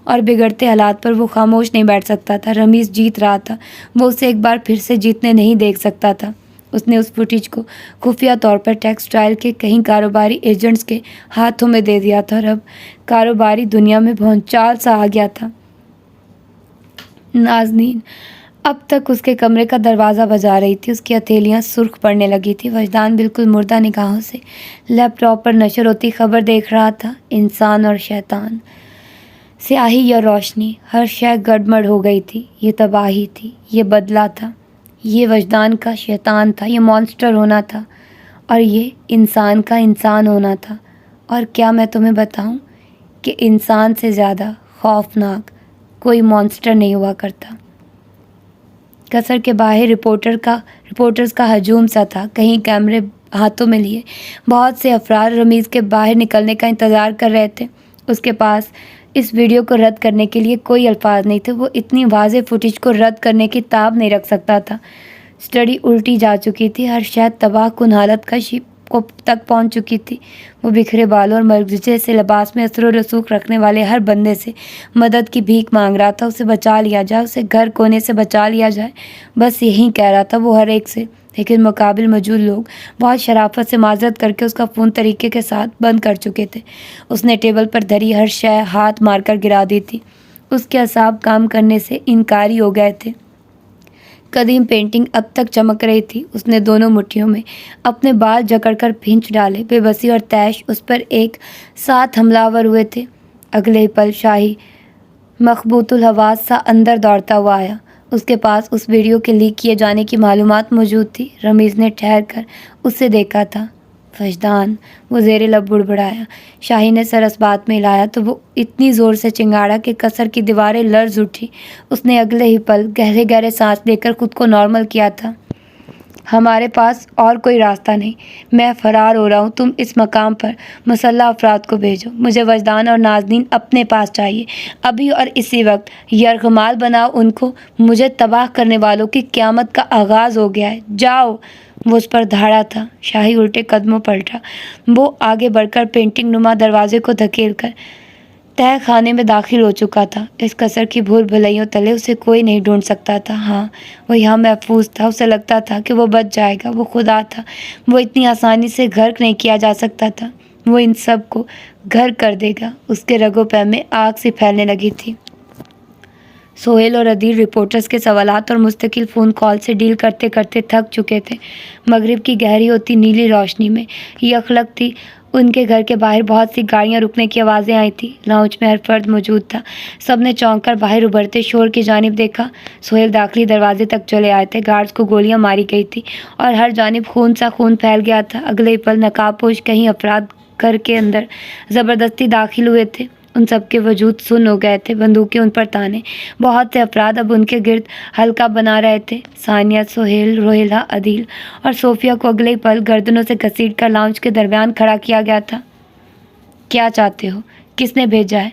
اور بگڑتے حالات پر وہ خاموش نہیں بیٹھ سکتا تھا۔ رمیز جیت رہا تھا، وہ اسے ایک بار پھر سے جیتنے نہیں دیکھ سکتا تھا۔ اس نے اس فوٹیج کو خفیہ طور پر ٹیکسٹائل کے کئی کاروباری ایجنٹس کے ہاتھوں میں دے دیا تھا اور اب کاروباری دنیا میں بھونچال سا آ گیا تھا۔ نازنین اب تک اس کے کمرے کا دروازہ بجا رہی تھی۔ اس کی ہتھیلیاں سرخ پڑنے لگی تھی۔ وجدان بالکل مردہ نگاہوں سے لیپ ٹاپ پر نشر ہوتی خبر دیکھ رہا تھا۔ انسان اور شیطان، سیاہی یا روشنی، ہر شے گڑبڑ ہو گئی تھی۔ یہ تباہی تھی، یہ بدلہ تھا، یہ وجدان کا شیطان تھا، یہ مانسٹر ہونا تھا اور یہ انسان کا انسان ہونا تھا۔ اور کیا میں تمہیں بتاؤں کہ انسان سے زیادہ خوفناک کوئی مانسٹر نہیں ہوا کرتا۔ قصر کے باہر رپورٹرز کا ہجوم سا تھا۔ کہیں کیمرے ہاتھوں میں لیے بہت سے افراد رمیز کے باہر نکلنے کا انتظار کر رہے تھے۔ اس کے پاس اس ویڈیو کو رد کرنے کے لیے کوئی الفاظ نہیں تھے۔ وہ اتنی واضح فوٹیج کو رد کرنے کی تاب نہیں رکھ سکتا تھا۔ اسٹڈی الٹی جا چکی تھی، ہر شے تباہ کن حالت کا کو تک پہنچ چکی تھی۔ وہ بکھرے بالوں اور مرگجے سے لباس میں اثر و رسوخ رکھنے والے ہر بندے سے مدد کی بھیک مانگ رہا تھا۔ اسے بچا لیا جائے، اسے گھر کونے سے بچا لیا جائے، بس یہی کہہ رہا تھا وہ ہر ایک سے۔ لیکن مقابل موجود لوگ بہت شرافت سے معذرت کر کے اس کا فون طریقے کے ساتھ بند کر چکے تھے۔ اس نے ٹیبل پر دھری ہر شے ہاتھ مار کر گرا دی تھی۔ اس کے اعصاب کام کرنے سے انکاری ہو گئے تھے۔ قدیم پینٹنگ اب تک چمک رہی تھی۔ اس نے دونوں مٹھیوں میں اپنے بال جکڑ کر بھینچ ڈالے۔ بے بسی اور طیش اس پر ایک ساتھ حملہ آور ہوئے تھے۔ اگلے ہی پل شاہی مخبوط الحواس سا اندر دوڑتا ہوا آیا۔ اس کے پاس اس ویڈیو کے لیک کیے جانے کی معلومات موجود تھی۔ رمیز نے ٹھہر کر اسے دیکھا تھا۔ وجدان، وہ زیر لب بڑبڑایا۔ شاہی نے سر اس بات میں ہلایا تو وہ اتنی زور سے چنگاڑا کہ قصر کی دیواریں لرز اٹھی۔ اس نے اگلے ہی پل گہرے گہرے سانس لے کر خود کو نارمل کیا تھا۔ ہمارے پاس اور کوئی راستہ نہیں، میں فرار ہو رہا ہوں، تم اس مقام پر مسلح افراد کو بھیجو، مجھے وجدان اور نازنین اپنے پاس چاہیے، ابھی اور اسی وقت، یرغمال بناؤ ان کو، مجھے تباہ کرنے والوں کی قیامت کا آغاز ہو گیا ہے، جاؤ۔ وہ اس پر دھاڑا تھا۔ شاہی الٹے قدموں پلٹا، وہ آگے بڑھ کر پینٹنگ نما دروازے کو دھکیل کر تہہ خانے میں داخل ہو چکا تھا۔ اس قصر کی بھول بھلائیوں تلے اسے کوئی نہیں ڈھونڈ سکتا تھا۔ ہاں، وہ یہاں محفوظ تھا، اسے لگتا تھا کہ وہ بچ جائے گا، وہ خدا تھا، وہ اتنی آسانی سے غرق نہیں کیا جا سکتا تھا، وہ ان سب کو غرق کر دے گا۔ اس کے رگ و پے میں آگ سی پھیلنے لگی تھی۔ سہیل اور عدیل رپورٹرز کے سوالات اور مستقل فون کال سے ڈیل کرتے کرتے تھک چکے تھے۔ مغرب کی گہری ہوتی نیلی روشنی میں یخلک تھی۔ ان کے گھر کے باہر بہت سی گاڑیاں رکنے کی آوازیں آئی تھیں۔ لاؤنج میں ہر فرد موجود تھا۔ سب نے چونک کر باہر ابھرتے شور کی جانب دیکھا۔ سہیل داخلی دروازے تک چلے آئے تھے۔ گارڈز کو گولیاں ماری گئی تھیں اور ہر جانب خون سا خون پھیل گیا تھا۔ اگلے ہی پل نقاب پوش کئی افراد گھر کے اندر زبردستی داخل ہوئے تھے۔ ان سب کے وجود سن ہو گئے تھے، بندوقیں ان پر تانے۔ بہت سے افراد اب ان کے گرد حلقہ بنا رہے تھے۔ ثانیہ، سہیل، روہیلہ، عدیل اور صوفیہ کو اگلے ہی پل گردنوں سے گھسیٹ کر لاؤنج کے درمیان کھڑا کیا گیا تھا۔ کیا چاہتے ہو؟ کس نے بھیجا ہے؟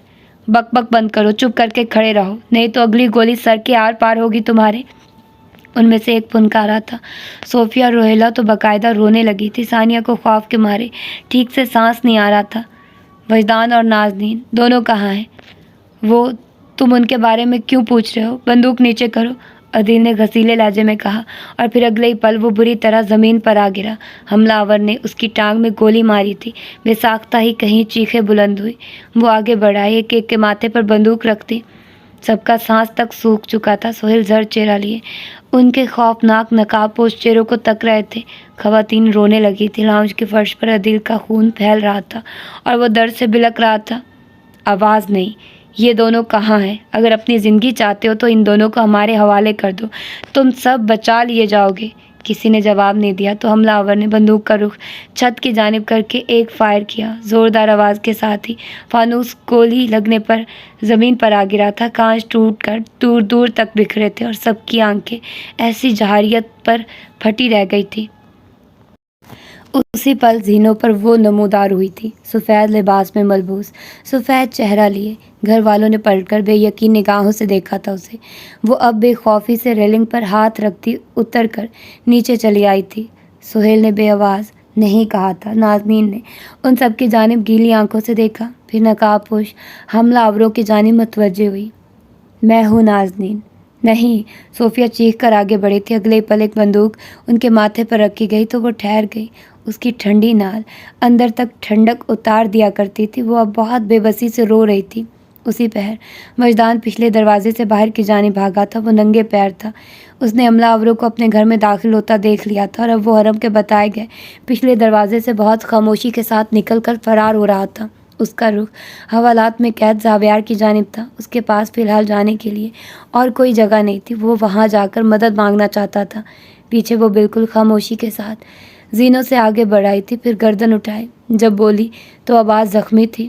بک بک بند کرو، چپ کر کے کھڑے رہو، نہیں تو اگلی گولی سر کے آر پار ہوگی تمہارے۔ ان میں سے ایک پنکارا تھا۔ صوفیہ اور روہیلہ تو باقاعدہ رونے لگی تھی۔ ثانیہ کو خوف کے مارے ٹھیک سے سانس نہیں آ رہا تھا۔ وجدان اور نازنین دونوں کہاں ہیں؟ وہ، تم ان کے بارے میں کیوں پوچھ رہے ہو؟ بندوق نیچے کرو، عدیل نے گھسیلے لہجے میں کہا، اور پھر اگلے ہی پل وہ بری طرح زمین پر آ گرا۔ حملہ آور نے اس کی ٹانگ میں گولی ماری تھی۔ بے ساختہ ہی کہیں چیخیں بلند ہوئی۔ وہ آگے بڑھا، ایک ایک کے ماتھے پر بندوق رکھتی۔ سب کا سانس تک سوکھ چکا تھا۔ سہیل زرد چہرہ لیے ان کے خوفناک نقاب پوش چہروں کو تک رہے تھے۔ خواتین رونے لگی تھی۔ لاؤنج کے فرش پر عدیل کا خون پھیل رہا تھا اور وہ درد سے بلک رہا تھا۔ آواز نہیں، یہ دونوں کہاں ہیں؟ اگر اپنی زندگی چاہتے ہو تو ان دونوں کو ہمارے حوالے کر دو، تم سب بچا لیے جاؤ گے۔ کسی نے جواب نہیں دیا تو حملہ آور نے بندوق کا رخ چھت کی جانب کر کے ایک فائر کیا۔ زوردار آواز کے ساتھ ہی فانوس گولی لگنے پر زمین پر آ گرا تھا۔ کانچ ٹوٹ کر دور دور تک بکھرے تھے اور سب کی آنکھیں ایسی جہاریت پر پھٹی رہ گئی تھی۔ اسی پل زینوں پر وہ نمودار ہوئی تھی، سفید لباس میں ملبوس، سفید چہرہ لیے۔ گھر والوں نے پلٹ کر بے یقین نگاہوں سے دیکھا تھا اسے۔ وہ اب بے خوفی سے ریلنگ پر ہاتھ رکھتی اتر کر نیچے چلی آئی تھی۔ سہیل نے بے آواز نہیں کہا تھا۔ نازنین نے ان سب کی جانب گیلی آنکھوں سے دیکھا، پھر نقاب پوش حملہ آوروں کی جانب متوجہ ہوئی۔ میں ہوں نازنین۔ نہیں، صوفیہ چیخ کر آگے بڑھی تھی۔ اگلے پل ایک بندوق ان کے ماتھے پر رکھی گئی تو وہ ٹھہر گئی۔ اس کی ٹھنڈی نال اندر تک ٹھنڈک اتار دیا کرتی تھی۔ وہ اب بہت بے بسی سے رو رہی تھی۔ اسی پہر وجدان پچھلے دروازے سے باہر کی جانب بھاگا تھا۔ وہ ننگے پیر تھا۔ اس نے حملہ آوروں کو اپنے گھر میں داخل ہوتا دیکھ لیا تھا اور اب وہ حرم کے بتائے گئے پچھلے دروازے سے بہت خاموشی کے ساتھ نکل کر فرار ہو رہا تھا۔ اس کا رخ حوالات میں قید زاویار کی جانب تھا۔ اس کے پاس فی الحال جانے کے لیے اور کوئی جگہ نہیں تھی۔ وہ وہاں جا کر مدد مانگنا چاہتا تھا۔ پیچھے وہ بالکل خاموشی کے ساتھ زینوں سے آگے بڑھائی تھی، پھر گردن اٹھائی۔ جب بولی تو آواز زخمی تھی۔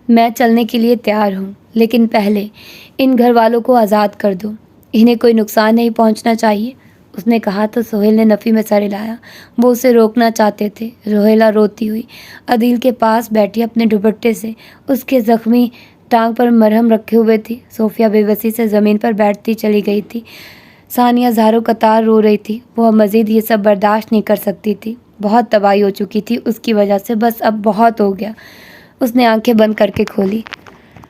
میں چلنے کے لیے تیار ہوں، لیکن پہلے ان گھر والوں کو آزاد کر دو، انہیں کوئی نقصان نہیں پہنچنا چاہیے۔ اس نے کہا تو سہیل نے نفی میں سر ہلایا۔ وہ اسے روکنا چاہتے تھے۔ روہیلہ روتی ہوئی عدیل کے پاس بیٹھی اپنے دوپٹے سے اس کے زخمی ٹانگ پر مرہم رکھے ہوئے تھی۔ صوفیہ بے بسی سے زمین پر بیٹھتی چلی گئی تھی۔ ثانیہ زاروں قطار رو رہی تھی۔ وہ اب مزید یہ سب برداشت نہیں کر سکتی تھی۔ بہت تباہی ہو چکی تھی اس کی وجہ سے، بس اب بہت ہو گیا۔ اس نے آنکھیں بند کر کے کھولی۔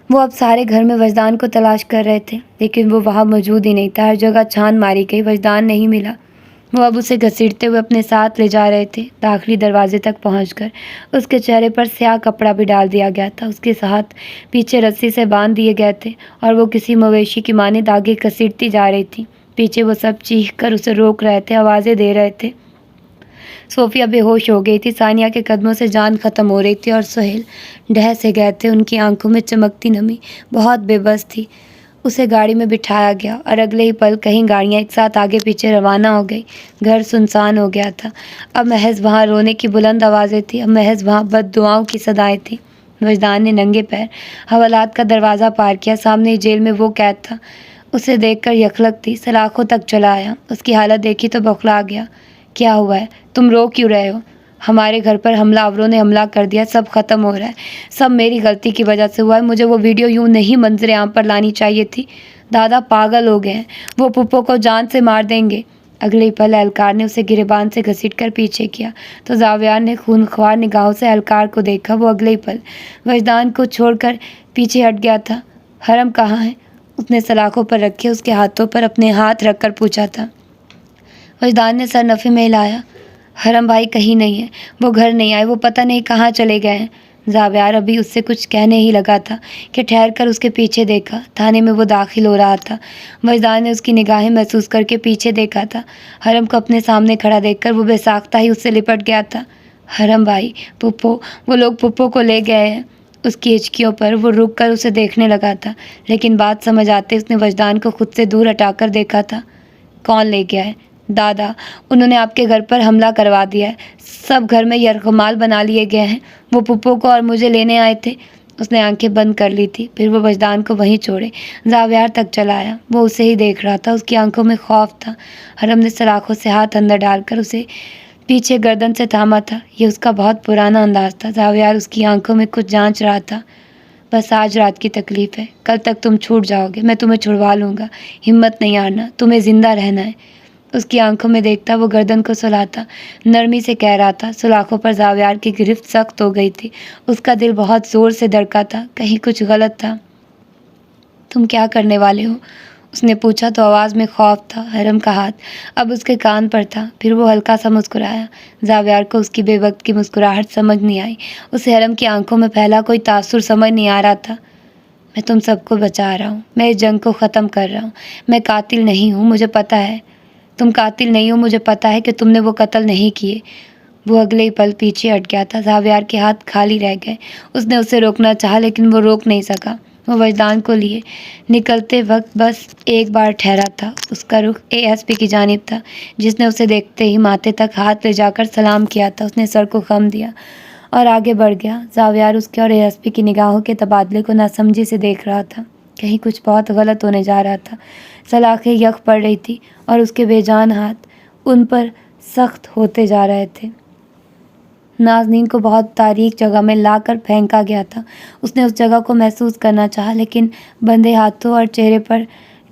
وہ اب سارے گھر میں وجدان کو تلاش کر رہے تھے، لیکن وہ وہاں موجود ہی نہیں تھا۔ ہر جگہ چھان ماری گئی، وجدان نہیں ملا۔ وہ اب اسے گھسیٹتے ہوئے اپنے ساتھ لے جا رہے تھے۔ داخلی دروازے تک پہنچ کر اس کے چہرے پر سیاہ کپڑا بھی ڈال دیا گیا تھا۔ اس کے ہاتھ پیچھے رسی سے باندھ دیے گئے تھے اور وہ کسی مویشی کی مانند آگے گھسیٹتی جا رہی تھی۔ پیچھے وہ سب چیخ کر اسے روک رہے تھے، آوازیں دے رہے تھے۔ صوفیہ بے ہوش ہو گئی تھی۔ ثانیہ کے قدموں سے جان ختم ہو رہی تھی اور سہیل ڈھہ سے گئے تھے۔ ان کی آنکھوں میں چمکتی نمی بہت بے بس تھی۔ اسے گاڑی میں بٹھایا گیا اور اگلے ہی پل کہیں گاڑیاں ایک ساتھ آگے پیچھے روانہ ہو گئی۔ گھر سنسان ہو گیا تھا۔ اب محض وہاں رونے کی بلند آوازیں تھیں، اب محض وہاں بد دعاؤں کی صدائیں تھیں۔ وجدان نے ننگے پیر حوالات کا دروازہ پار کیا۔ سامنے جیل میں وہ قید تھا۔ اسے دیکھ کر یکلک تھی، سلاخوں تک چلا آیا۔ اس کی حالت دیکھی تو بوکھلا گیا۔ کیا ہوا ہے؟ تم رو کیوں رہے ہو؟ ہمارے گھر پر حملہ آوروں نے حملہ کر دیا، سب ختم ہو رہا ہے، سب میری غلطی کی وجہ سے ہوا ہے، مجھے وہ ویڈیو یوں نہیں منظر عام پر لانی چاہیے تھی۔ دادا پاگل ہو گئے ہیں، وہ پھپھو کو جان سے مار دیں گے۔ اگلے پل اہلکار نے اسے گریبان سے گھسیٹ کر پیچھے کیا تو زاویار نے خونخوار نگاہوں سے اہلکار کو دیکھا۔ وہ اگلے پل وجدان کو چھوڑ کر پیچھے ہٹ گیا تھا۔ حرم کہاں ہے؟ اس نے سلاخوں پر رکھے اس کے ہاتھوں پر اپنے ہاتھ رکھ کر پوچھا تھا۔ وجدان نے سر نفی میں ہلایا۔ حرم بھائی کہیں نہیں ہے، وہ گھر نہیں آئے، وہ پتہ نہیں کہاں چلے گئے ہیں۔ زاویار ابھی اس سے کچھ کہنے ہی لگا تھا کہ ٹھہر کر اس کے پیچھے دیکھا۔ تھانے میں وہ داخل ہو رہا تھا۔ وجدان نے اس کی نگاہیں محسوس کر کے پیچھے دیکھا تھا۔ حرم کو اپنے سامنے کھڑا دیکھ کر وہ بے ساختہ ہی اس سے لپٹ گیا تھا۔ حرم بھائی، پھپھو، وہ لوگ پھپھو کو لے گئے ہیں۔ اس کی ہچکیوں پر وہ رک کر اسے دیکھنے لگا تھا، لیکن بات سمجھ آتے اس نے وجدان کو خود سے دور ہٹا کر دیکھا تھا۔ کون لے گیا ہے؟ دادا، انہوں نے آپ کے گھر پر حملہ کروا دیا ہے، سب گھر میں یرغمال بنا لیے گئے ہیں، وہ پھپھو کو اور مجھے لینے آئے تھے۔ اس نے آنکھیں بند کر لی تھی، پھر وہ وجدان کو وہیں چھوڑے زاویار تک چلا آیا۔ وہ اسے ہی دیکھ رہا تھا، اس کی آنکھوں میں خوف تھا۔ حرم نے سلاخوں سے ہاتھ اندر ڈال کر اسے پیچھے گردن سے تھاما تھا۔ یہ اس کا بہت پرانا انداز تھا۔ زاویار اس کی آنکھوں میں کچھ جانچ رہا تھا۔ بس آج رات کی تکلیف ہے، کل تک تم چھوٹ جاؤ گے، میں تمہیں چھڑوا لوں گا، ہمت نہیں ہارنا، تمہیں زندہ رہنا ہے۔ اس کی آنکھوں میں دیکھتا وہ گردن کو سلاتا، نرمی سے کہہ رہا تھا۔ سلاخوں پر زاویار کی گرفت سخت ہو گئی تھی۔ اس کا دل بہت زور سے دھڑکا تھا، کہیں کچھ غلط تھا۔ تم کیا کرنے والے ہو؟ اس نے پوچھا تو آواز میں خوف تھا۔ حرم کا ہاتھ اب اس کے کان پر تھا، پھر وہ ہلکا سا مسکرایا۔ زاویار کو اس کی بے وقت کی مسکراہٹ سمجھ نہیں آئی۔ اسے حرم کی آنکھوں میں پھیلا کوئی تاثر سمجھ نہیں آ رہا تھا۔ میں تم سب کو بچا رہا ہوں، میں اس جنگ کو ختم کر رہا ہوں، میں قاتل نہیں ہوں، مجھے پتہ ہے تم قاتل نہیں ہو، مجھے پتہ ہے کہ تم نے وہ قتل نہیں کیے۔ وہ اگلے ہی پل پیچھے ہٹ گیا تھا۔ زاویار کے ہاتھ خالی رہ گئے۔ اس نے اسے روکنا چاہا لیکن وہ روک نہیں سکا۔ وہ وجدان کو لیے نکلتے وقت بس ایک بار ٹھہرا تھا۔ اس کا رخ ASP کی جانب تھا، جس نے اسے دیکھتے ہی ماتھے تک ہاتھ لے جا کر سلام کیا تھا۔ اس نے سر کو خم دیا اور آگے بڑھ گیا۔ زاویار اس کے اور ASP کی نگاہوں کے تبادلے کو ناسمجھی سے دیکھ رہا تھا۔ کہیں کچھ بہت غلط ہونے جا رہا تھا۔ سلاخیں یک پڑ رہی تھی اور اس کے بے جان ہاتھ ان پر سخت ہوتے جا رہے تھے۔ نازنین کو بہت تاریک جگہ میں لا کر پھینکا گیا تھا۔ اس نے اس جگہ کو محسوس کرنا چاہا، لیکن بندھے ہاتھوں اور چہرے پر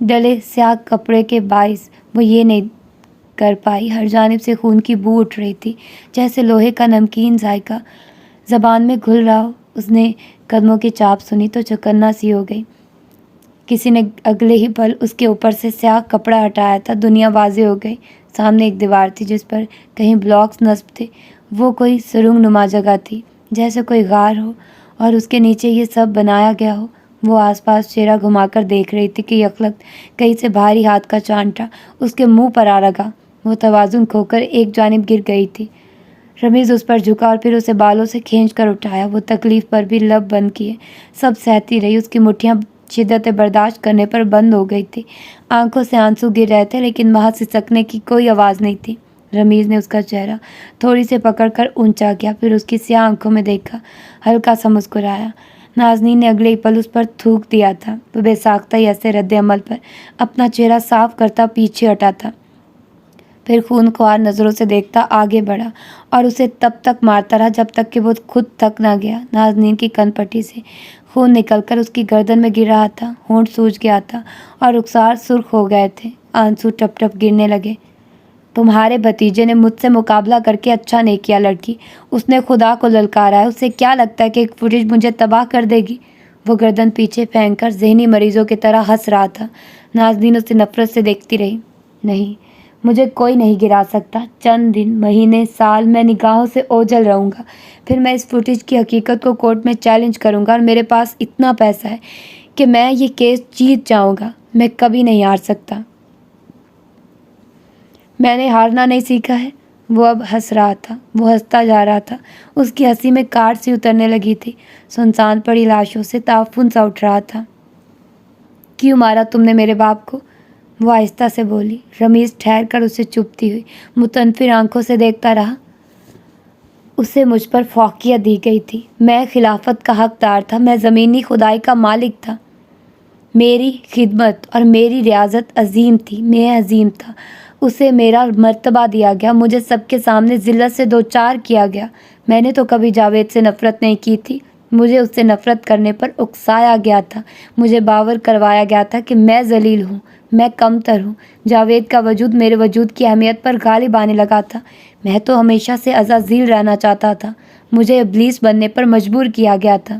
ڈلے سیاہ کپڑے کے باعث وہ یہ نہیں کر پائی۔ ہر جانب سے خون کی بو اٹھ رہی تھی، جیسے لوہے کا نمکین ذائقہ زبان میں گھل رہا ہو۔ اس نے قدموں کی چاپ سنی تو چوکنا سی ہو گئی۔ کسی نے اگلے ہی پل اس کے اوپر سے سیاہ کپڑا ہٹایا تھا۔ دنیا واضح ہو گئی۔ سامنے ایک دیوار تھی جس پر کہیں بلاکس نصب تھے۔ وہ کوئی سرنگ نما جگہ تھی، جیسے کوئی غار ہو اور اس کے نیچے یہ سب بنایا گیا ہو۔ وہ آس پاس چہرہ گھما کر دیکھ رہی تھی کہ یکلخت کہیں سے بھاری ہاتھ کا چانٹا اس کے منہ پر آ لگا۔ وہ توازن کھو کر ایک جانب گر گئی تھی۔ رمیز اس پر جھکا اور پھر اسے بالوں سے کھینچ کر اٹھایا۔ وہ تکلیف پر بھی لب بند کیے سب سہتی رہی۔ اس کی مٹھیاں شدت برداشت کرنے پر بند ہو گئی تھی۔ آنکھوں سے آنسو گر رہے تھے، لیکن محض سسکنے کی کوئی آواز نہیں تھی۔ رمیز نے اس کا چہرہ تھوڑی سے پکڑ کر اونچا کیا، پھر اس کی سیاہ آنکھوں میں دیکھا، ہلکا سا مسکرایا۔ نازنین نے اگلے ہی پل اس پر تھوک دیا تھا۔ وہ بے ساختہ ہی ایسے رد عمل پر اپنا چہرہ صاف کرتا پیچھے ہٹا تھا، پھر خونخوار نظروں سے دیکھتا آگے بڑھا اور اسے تب تک مارتا رہا جب تک کہ وہ خود تھک نہ گیا۔ نازنین کی کن پٹی سے خون نکل کر اس کی گردن میں گر رہا تھا، ہونٹ سوج گیا تھا اور رخسار سرخ ہو گئے تھے، آنسو ٹپ ٹپ گرنے لگے۔ تمہارے بھتیجے نے مجھ سے مقابلہ کر کے اچھا نہیں کیا لڑکی، اس نے خدا کو للکارا ہے، اسے کیا لگتا ہے کہ ایک فوٹیج مجھے تباہ کر دے گی؟ وہ گردن پیچھے پھینک کر ذہنی مریضوں کی طرح ہنس رہا تھا۔ نازنین اسے نفرت سے دیکھتی رہی۔ نہیں، مجھے کوئی نہیں گرا سکتا، چند دن، مہینے، سال میں نگاہوں سے اوجھل رہوں گا، پھر میں اس فوٹیج کی حقیقت کو کورٹ میں چیلنج کروں گا اور میرے پاس اتنا پیسہ ہے کہ میں یہ کیس جیت جاؤں گا۔ میں کبھی نہیں ہار سکتا، میں نے ہارنا نہیں سیکھا ہے۔ وہ اب ہنس رہا تھا، وہ ہنستا جا رہا تھا، اس کی ہنسی میں کاٹ سی اترنے لگی تھی، سنسان پڑی لاشوں سے تعفن سا اٹھ رہا تھا۔ کیوں مارا تم نے میرے باپ کو؟ وہ آہستہ سے بولی۔ رمیز ٹھہر کر اسے چپتی ہوئی متنفر آنکھوں سے دیکھتا رہا۔ اسے مجھ پر فوقیت دی گئی تھی، میں خلافت کا حقدار تھا، میں زمینی خدائی کا مالک تھا۔ میری خدمت اور میری ریاضت عظیم تھی، میں عظیم تھا، اسے میرا مرتبہ دیا گیا، مجھے سب کے سامنے ذلت سے دوچار کیا گیا۔ میں نے تو کبھی جاوید سے نفرت نہیں کی تھی، مجھے اس سے نفرت کرنے پر اکسایا گیا تھا، مجھے باور کروایا گیا تھا کہ میں ذلیل ہوں، میں کمتر ہوں۔ جاوید کا وجود میرے وجود کی اہمیت پر غالب آنے لگا تھا۔ میں تو ہمیشہ سے عزازیل رہنا چاہتا تھا، مجھے ابلیس بننے پر مجبور کیا گیا تھا۔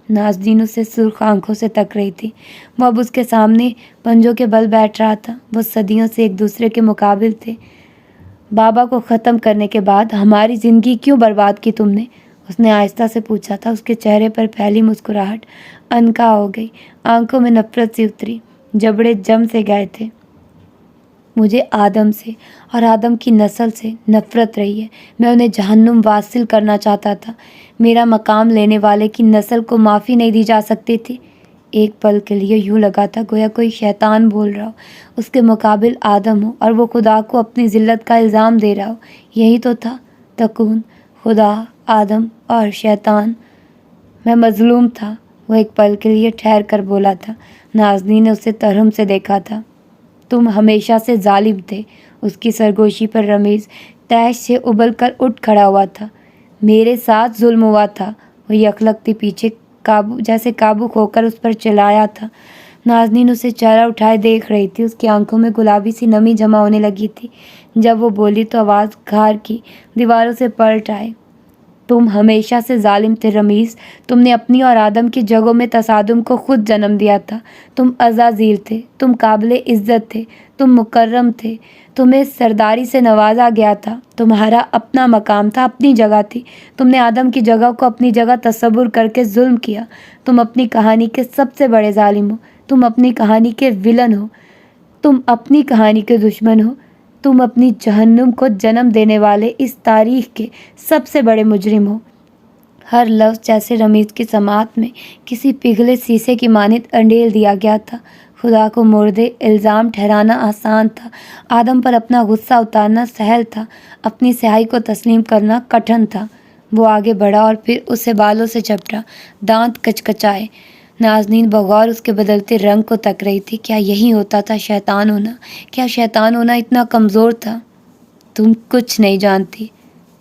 نازنین اسے سرخ آنکھوں سے تک رہی تھی۔ وہ اب اس کے سامنے پنجوں کے بل بیٹھ رہا تھا۔ وہ صدیوں سے ایک دوسرے کے مقابل تھے۔ بابا کو ختم کرنے کے بعد ہماری زندگی کیوں برباد کی تم نے؟ اس نے آہستہ سے پوچھا تھا۔ اس کے چہرے پر پھیلی مسکراہٹ عنقا ہو گئی، آنکھوں میں نفرت سی اتری، جبڑے جم سے گئے تھے۔ مجھے آدم سے اور آدم کی نسل سے نفرت رہی ہے، میں انہیں جہنم واصل کرنا چاہتا تھا۔ میرا مقام لینے والے کی نسل کو معافی نہیں دی جا سکتی تھی۔ ایک پل کے لیے یوں لگا تھا گویا کوئی شیطان بول رہا ہو، اس کے مقابل آدم ہو اور وہ خدا کو اپنی ذلت کا الزام دے رہا ہو۔ یہی تو تھا تکون، خدا، آدم اور شیطان۔ میں مظلوم تھا، وہ ایک پل کے لیے ٹھہر کر بولا تھا۔ نازنین نے اسے ترہم سے دیکھا تھا۔ تم ہمیشہ سے ظالم تھے۔ اس کی سرگوشی پر رمیز تیش سے ابل کر اٹھ کھڑا ہوا تھا۔ میرے ساتھ ظلم ہوا تھا، وہ یکلکتی پیچھے قابو کھو کر اس پر چلایا تھا۔ نازنین اسے چہرہ اٹھائے دیکھ رہی تھی، اس کی آنکھوں میں گلابی سی نمی جمع ہونے لگی تھی۔ جب وہ بولی تو آواز گھار کی دیواروں سے پلٹ آئے۔ تم ہمیشہ سے ظالم تھے رمیز، تم نے اپنی اور آدم کی جگہوں میں تصادم کو خود جنم دیا تھا۔ تم عزازیل تھے، تم قابل عزت تھے، تم مکرم تھے، تمہیں سرداری سے نوازا گیا تھا، تمہارا اپنا مقام تھا، اپنی جگہ تھی۔ تم نے آدم کی جگہ کو اپنی جگہ تصور کر کے ظلم کیا۔ تم اپنی کہانی کے سب سے بڑے ظالم ہو، تم اپنی کہانی کے ولن ہو، تم اپنی کہانی کے دشمن ہو، تم اپنی جہنم کو جنم دینے والے اس تاریخ کے سب سے بڑے مجرم ہو۔ ہر لفظ جیسے رمیز کی سماعت میں کسی پگھلے شیشے کی مانند انڈیل دیا گیا تھا۔ خدا کو مردے الزام ٹھہرانا آسان تھا، آدم پر اپنا غصہ اتارنا سہل تھا، اپنی سیاہی کو تسلیم کرنا کٹھن تھا۔ وہ آگے بڑھا اور پھر اسے بالوں سے چپٹا، دانت کچکچائے۔ نازنین بغور اس کے بدلتے رنگ کو تک رہی تھی۔ کیا یہی ہوتا تھا شیطان ہونا؟ کیا شیطان ہونا اتنا کمزور تھا؟ تم کچھ نہیں جانتی،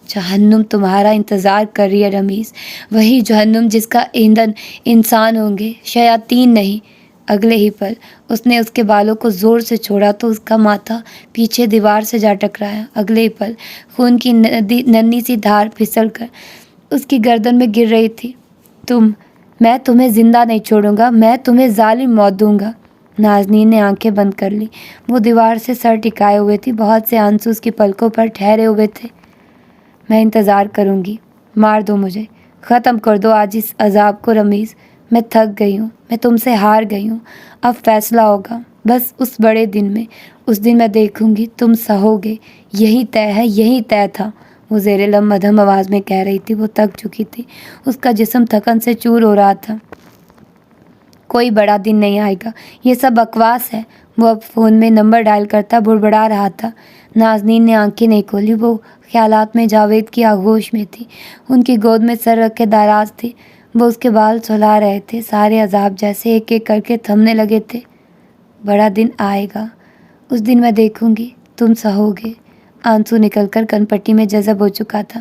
جہنم تمہارا انتظار کر رہی ہے رمیز، وہی جہنم جس کا ایندھن انسان ہوں گے، شیاطین نہیں۔ اگلے ہی پل اس نے اس کے بالوں کو زور سے چھوڑا تو اس کا ماتھا پیچھے دیوار سے جا ٹکرایا۔ اگلے ہی پل خون کی ننھی سی دھار پھسل کر اس کی گردن میں گر رہی تھی۔ میں تمہیں زندہ نہیں چھوڑوں گا، میں تمہیں ظالم موت دوں گا۔ نازنین نے آنکھیں بند کر لی، وہ دیوار سے سر ٹکائے ہوئے تھی، بہت سے آنسو اس کی پلکوں پر ٹھہرے ہوئے تھے۔ میں انتظار کروں گی، مار دو مجھے، ختم کر دو آج اس عذاب کو رمیز، میں تھک گئی ہوں، میں تم سے ہار گئی ہوں، اب فیصلہ ہوگا، بس اس بڑے دن میں، اس دن میں دیکھوں گی تم سہو گے، یہی طے ہے، یہی طے تھا۔ وہ زیر لب مدھم آواز میں کہہ رہی تھی، وہ تھک چکی تھی، اس کا جسم تھکن سے چور ہو رہا تھا۔ کوئی بڑا دن نہیں آئے گا، یہ سب بکواس ہے۔ وہ اب فون میں نمبر ڈائل کرتا بڑبڑا رہا تھا۔ نازنین نے آنکھیں نہیں کھولی، وہ خیالات میں جاوید کی آغوش میں تھی، ان کی گود میں سر رکھ کے دراز تھی، وہ اس کے بال سلا رہے تھے، سارے عذاب جیسے ایک ایک کر کے تھمنے لگے تھے۔ بڑا دن آئے گا، اس دن میں دیکھوں گی تم سہو گے۔ آنسو نکل کر کن پٹی میں جذب ہو چکا تھا۔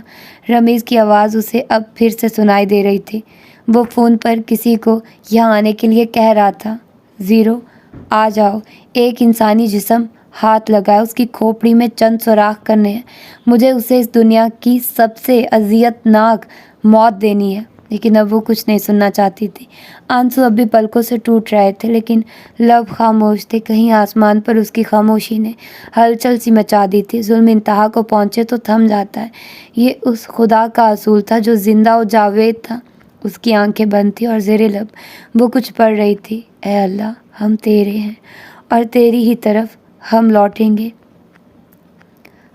رمیز کی آواز اسے اب پھر سے سنائی دے رہی تھی۔ وہ فون پر کسی کو یہاں آنے کے لیے کہہ رہا تھا۔ 0 آ جاؤ، ایک انسانی جسم ہاتھ لگائے، اس کی کھوپڑی میں چند سوراخ کرنے ہیں، مجھے اسے اس دنیا کی سب سے اذیت ناک موت دینی ہے۔ لیکن اب وہ کچھ نہیں سننا چاہتی تھی۔ آنسو اب بھی پلکوں سے ٹوٹ رہے تھے، لیکن لب خاموش تھے۔ کہیں آسمان پر اس کی خاموشی نے ہلچل سی مچا دی تھی۔ ظلم انتہا کو پہنچے تو تھم جاتا ہے، یہ اس خدا کا اصول تھا جو زندہ و جاوید تھا۔ اس کی آنکھیں بند تھیں اور زیر لب وہ کچھ پڑھ رہی تھی۔ اے اللہ، ہم تیرے ہیں اور تیری ہی طرف ہم لوٹیں گے۔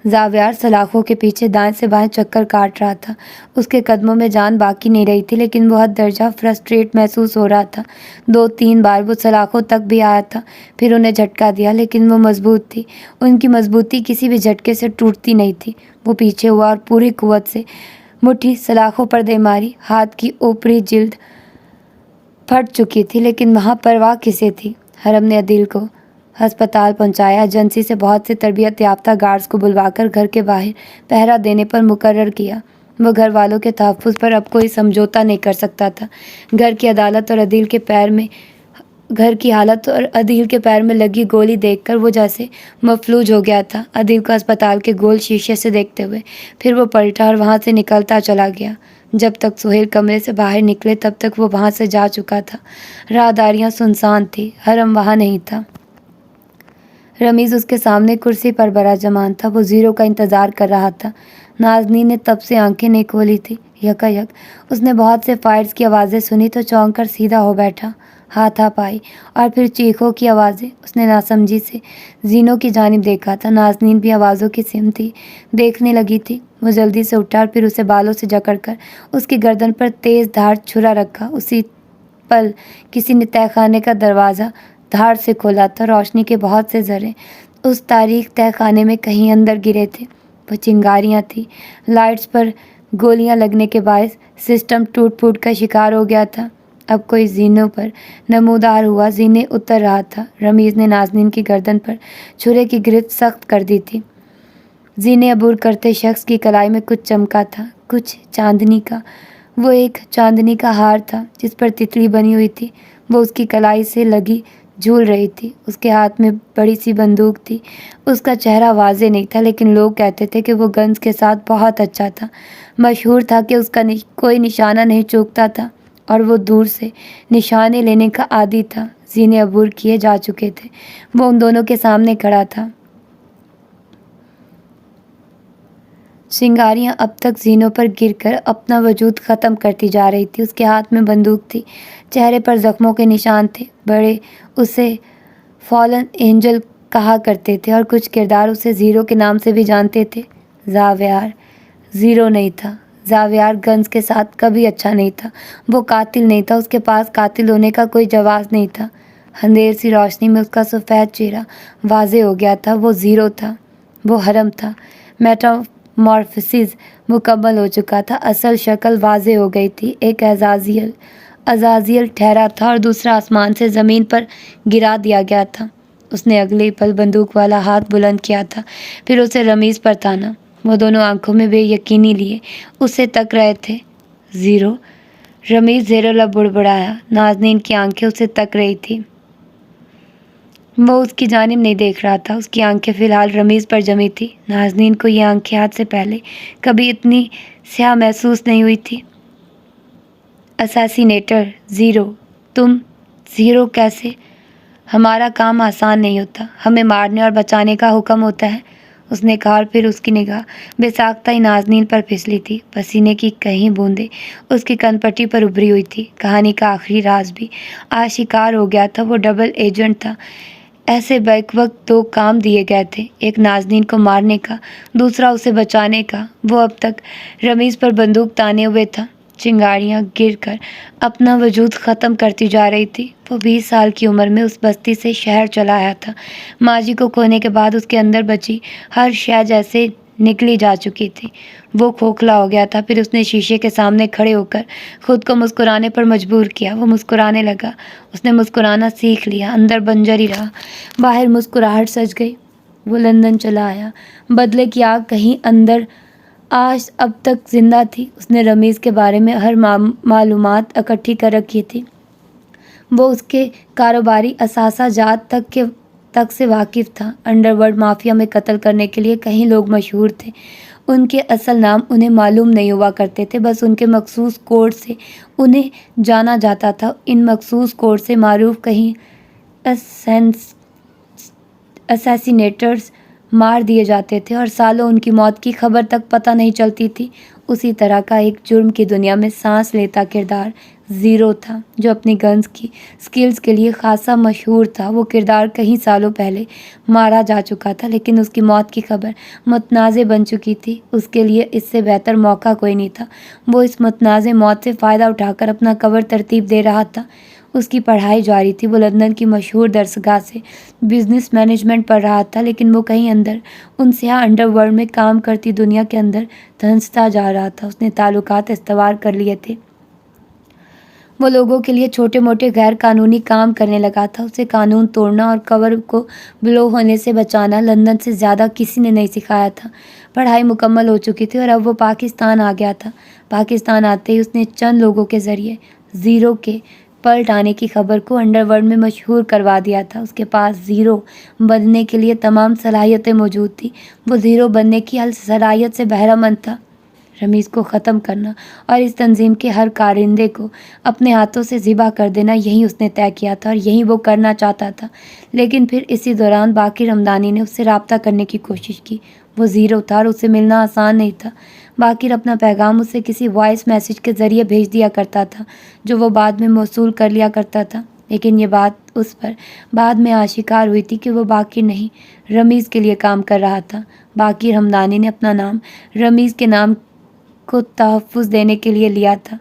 زاویار سلاخوں کے پیچھے دائیں سے بائیں چکر کاٹ رہا تھا۔ اس کے قدموں میں جان باقی نہیں رہی تھی، لیکن وہ حد درجہ فرسٹریٹ محسوس ہو رہا تھا۔ 2-3 بار وہ سلاخوں تک بھی آیا تھا، پھر انہیں جھٹکا دیا، لیکن وہ مضبوط تھی، ان کی مضبوطی کسی بھی جھٹکے سے ٹوٹتی نہیں تھی۔ وہ پیچھے ہوا اور پوری قوت سے مٹھی سلاخوں پر دے ماری۔ ہاتھ کی اوپری جلد پھٹ چکی تھی، لیکن وہاں پرواہ کسے تھی؟ حرم نے عدیل کو ہسپتال پہنچایا، ایجنسی سے بہت سے تربیت یافتہ گارڈز کو بلوا کر گھر کے باہر پہرا دینے پر مقرر کیا۔ وہ گھر والوں کے تحفظ پر اب کوئی سمجھوتا نہیں کر سکتا تھا۔ گھر کی حالت اور عدیل کے پیر میں لگی گولی دیکھ کر وہ جیسے مفلوج ہو گیا تھا۔ عدیل کو ہسپتال کے گول شیشے سے دیکھتے ہوئے پھر وہ پلٹا اور وہاں سے نکلتا چلا گیا۔ جب تک سہیل کمرے سے باہر نکلے تب تک وہ وہاں سے جا چکا تھا۔ راہداریاں سنسان تھی، حرم وہاں نہیں تھا۔ رمیز اس کے سامنے کرسی پر براجمان تھا، وہ زیرو کا انتظار کر رہا تھا۔ نازنین نے تب سے آنکھیں نہیں کھولی تھی۔ یکایک اس نے بہت سے فائرز کی آوازیں سنی تو چونک کر سیدھا ہو بیٹھا، ہاتھا پائی اور پھر چیخوں کی آوازیں۔ اس نے ناسمجھی سے زینو کی جانب دیکھا تھا۔ نازنین بھی آوازوں کی سمت ہی دیکھنے لگی تھی۔ وہ جلدی سے اٹھا اور پھر اسے بالوں سے جکڑ کر اس کی گردن پر تیز دھار چھرا رکھا۔ اسی پل کسی نے تہہ خانے کا دروازہ دھاڑ سے کھولا تھا۔ روشنی کے بہت سے ذرے اس تاریک تہہ خانے میں کہیں اندر گرے تھے۔ وہ چنگاریاں تھیں۔ لائٹس پر گولیاں لگنے کے باعث سسٹم ٹوٹ پھوٹ کا شکار ہو گیا تھا۔ اب کوئی زینوں پر نمودار ہوا، زینے اتر رہا تھا۔ رمیز نے نازنین کی گردن پر چھرے کی گرفت سخت کر دی تھی۔ زینے عبور کرتے شخص کی کلائی میں کچھ چمکا تھا، کچھ چاندنی کا۔ وہ ایک چاندنی کا ہار تھا جس پر تتلی بنی ہوئی تھی۔ وہ اس کی کلائی سے لگی جھول رہی تھی۔ اس کے ہاتھ میں بڑی سی بندوق تھی۔ اس کا چہرہ واضح نہیں تھا، لیکن لوگ کہتے تھے کہ وہ گنز کے ساتھ بہت اچھا تھا۔ مشہور تھا کہ اس کا کوئی نشانہ نہیں چوکتا تھا اور وہ دور سے نشانے لینے کا عادی تھا۔ زینے عبور کیے جا چکے تھے۔ وہ ان دونوں کے سامنے کھڑا تھا۔ چنگاریاں اب تک زینوں پر گر کر اپنا وجود ختم کرتی جا رہی تھی۔ اس کے ہاتھ میں بندوق تھی، چہرے پر زخموں کے نشان تھے۔ بڑے اسے فالن اینجل کہا کرتے تھے اور کچھ کردار اسے زیرو کے نام سے بھی جانتے تھے۔ زاویار زیرو نہیں تھا۔ زاویار گنز کے ساتھ کبھی اچھا نہیں تھا۔ وہ قاتل نہیں تھا، اس کے پاس قاتل ہونے کا کوئی جواز نہیں تھا۔ اندھیر سی روشنی میں اس کا سفید چہرہ واضح ہو گیا تھا۔ وہ زیرو تھا، وہ حرم تھا۔ میٹامورفسس مکمل ہو چکا تھا، اصل شکل واضح ہو گئی تھی۔ ایک عزازیل ٹھہرا تھا اور دوسرا آسمان سے زمین پر گرا دیا گیا تھا۔ اس نے اگلے پل بندوق والا ہاتھ بلند کیا تھا، پھر اسے رمیز پر تانا۔ وہ دونوں آنکھوں میں بے یقینی لیے اسے تک رہے تھے۔ زیرو، رمیز زیر لب بڑبڑایا۔ نازنین کی آنکھیں اسے تک رہی تھی۔ وہ اس کی جانب نہیں دیکھ رہا تھا، اس کی آنکھیں فی الحال رمیز پر جمی تھی۔ نازنین کو یہ آنکھیں آج سے پہلے کبھی اتنی سیاہ محسوس نہیں ہوئی تھی۔ اساسینیٹر، زیرو، تم؟ زیرو کیسے؟ ہمارا کام آسان نہیں ہوتا، ہمیں مارنے اور بچانے کا حکم ہوتا ہے، اس نے کہا اور پھر اس کی نگاہ بے ساختہ ہی نازنین پر پھسلی تھی۔ پسینے کی کہیں بوندیں اس کی کن پٹی پر ابھری ہوئی تھی۔ کہانی کا آخری راز بھی آشکار ہو گیا تھا۔ وہ ڈبل ایجنٹ تھا۔ ایسے بیک وقت دو کام دیے گئے تھے، ایک نازنین کو مارنے کا، دوسرا اسے بچانے کا۔ وہ اب تک رمیز پر بندوق تانے ہوئے تھا۔ چنگاریاں گر کر اپنا وجود ختم کرتی جا رہی تھی۔ وہ 20 سال کی عمر میں اس بستی سے شہر چلا آیا تھا۔ ماضی کو کھونے کے بعد اس کے اندر بچی ہر شے جیسے نکلی جا چکی تھی۔ وہ کھوکھلا ہو گیا تھا۔ پھر اس نے شیشے کے سامنے کھڑے ہو کر خود کو مسکرانے پر مجبور کیا۔ وہ مسکرانے لگا۔ اس نے مسکرانا سیکھ لیا، اندر بنجر ہی رہا، باہر مسکراہٹ سج گئی۔ وہ لندن چلا آیا۔ بدلے کی آگ کہیں اندر آج اب تک زندہ تھی۔ اس نے رمیز کے بارے میں ہر معلومات اکٹھی کر رکھی تھی۔ وہ اس کے کاروباری اثاثہ جات تک سے واقف تھا۔ انڈر ورلڈ مافیا میں قتل کرنے کے لیے کئی لوگ مشہور تھے۔ ان کے اصل نام انہیں معلوم نہیں ہوا کرتے تھے، بس ان کے مخصوص کوڈ سے انہیں جانا جاتا تھا۔ ان مخصوص کوڈ سے معروف کئی اساسینیٹرز مار دیے جاتے تھے اور سالوں ان کی موت کی خبر تک پتہ نہیں چلتی تھی۔ اسی طرح کا ایک جرم کی دنیا میں سانس لیتا کردار زیرو تھا، جو اپنی گنز کی سکلز کے لیے خاصا مشہور تھا۔ وہ کردار کئی سالوں پہلے مارا جا چکا تھا، لیکن اس کی موت کی خبر متنازع بن چکی تھی۔ اس کے لیے اس سے بہتر موقع کوئی نہیں تھا۔ وہ اس متنازع موت سے فائدہ اٹھا کر اپنا کور ترتیب دے رہا تھا۔ اس کی پڑھائی جاری تھی۔ وہ لندن کی مشہور درسگاہ سے بزنس مینجمنٹ پڑھ رہا تھا، لیکن وہ کہیں اندر ان سیاہ انڈر ورلڈ میں کام کرتی دنیا کے اندر دھنستا جا رہا تھا۔ اس نے تعلقات استوار کر لیے تھے۔ وہ لوگوں کے لیے چھوٹے موٹے غیر قانونی کام کرنے لگا تھا۔ اسے قانون توڑنا اور کور کو بلو ہونے سے بچانا لندن سے زیادہ کسی نے نہیں سکھایا تھا۔ پڑھائی مکمل ہو چکی تھی اور اب وہ پاکستان آ گیا تھا۔ پاکستان آتے ہی اس نے چند لوگوں کے ذریعے زیرو کے پلٹ آنے کی خبر کو انڈر ورلڈ میں مشہور کروا دیا تھا۔ اس کے پاس زیرو بننے کے لیے تمام صلاحیتیں موجود تھیں۔ وہ زیرو بننے کی صلاحیت سے بہرہ مند تھا۔ رمیز کو ختم کرنا اور اس تنظیم کے ہر کارندے کو اپنے ہاتھوں سے ذبح کر دینا، یہی اس نے طے کیا تھا اور یہی وہ کرنا چاہتا تھا۔ لیکن پھر اسی دوران باقر ہمدانی نے اس سے رابطہ کرنے کی کوشش کی۔ وہ زیرو تھا اور اسے ملنا آسان نہیں تھا۔ باقر اپنا پیغام اسے کسی وائس میسج کے ذریعے بھیج دیا کرتا تھا جو وہ بعد میں موصول کر لیا کرتا تھا، لیکن یہ بات اس پر بعد میں آشکار ہوئی تھی کہ وہ باقر نہیں، رمیز کے لیے کام کر رہا تھا۔ باقر ہمدانی نے اپنا نام رمیز کے نام کو تحفظ دینے کے لیے لیا تھا۔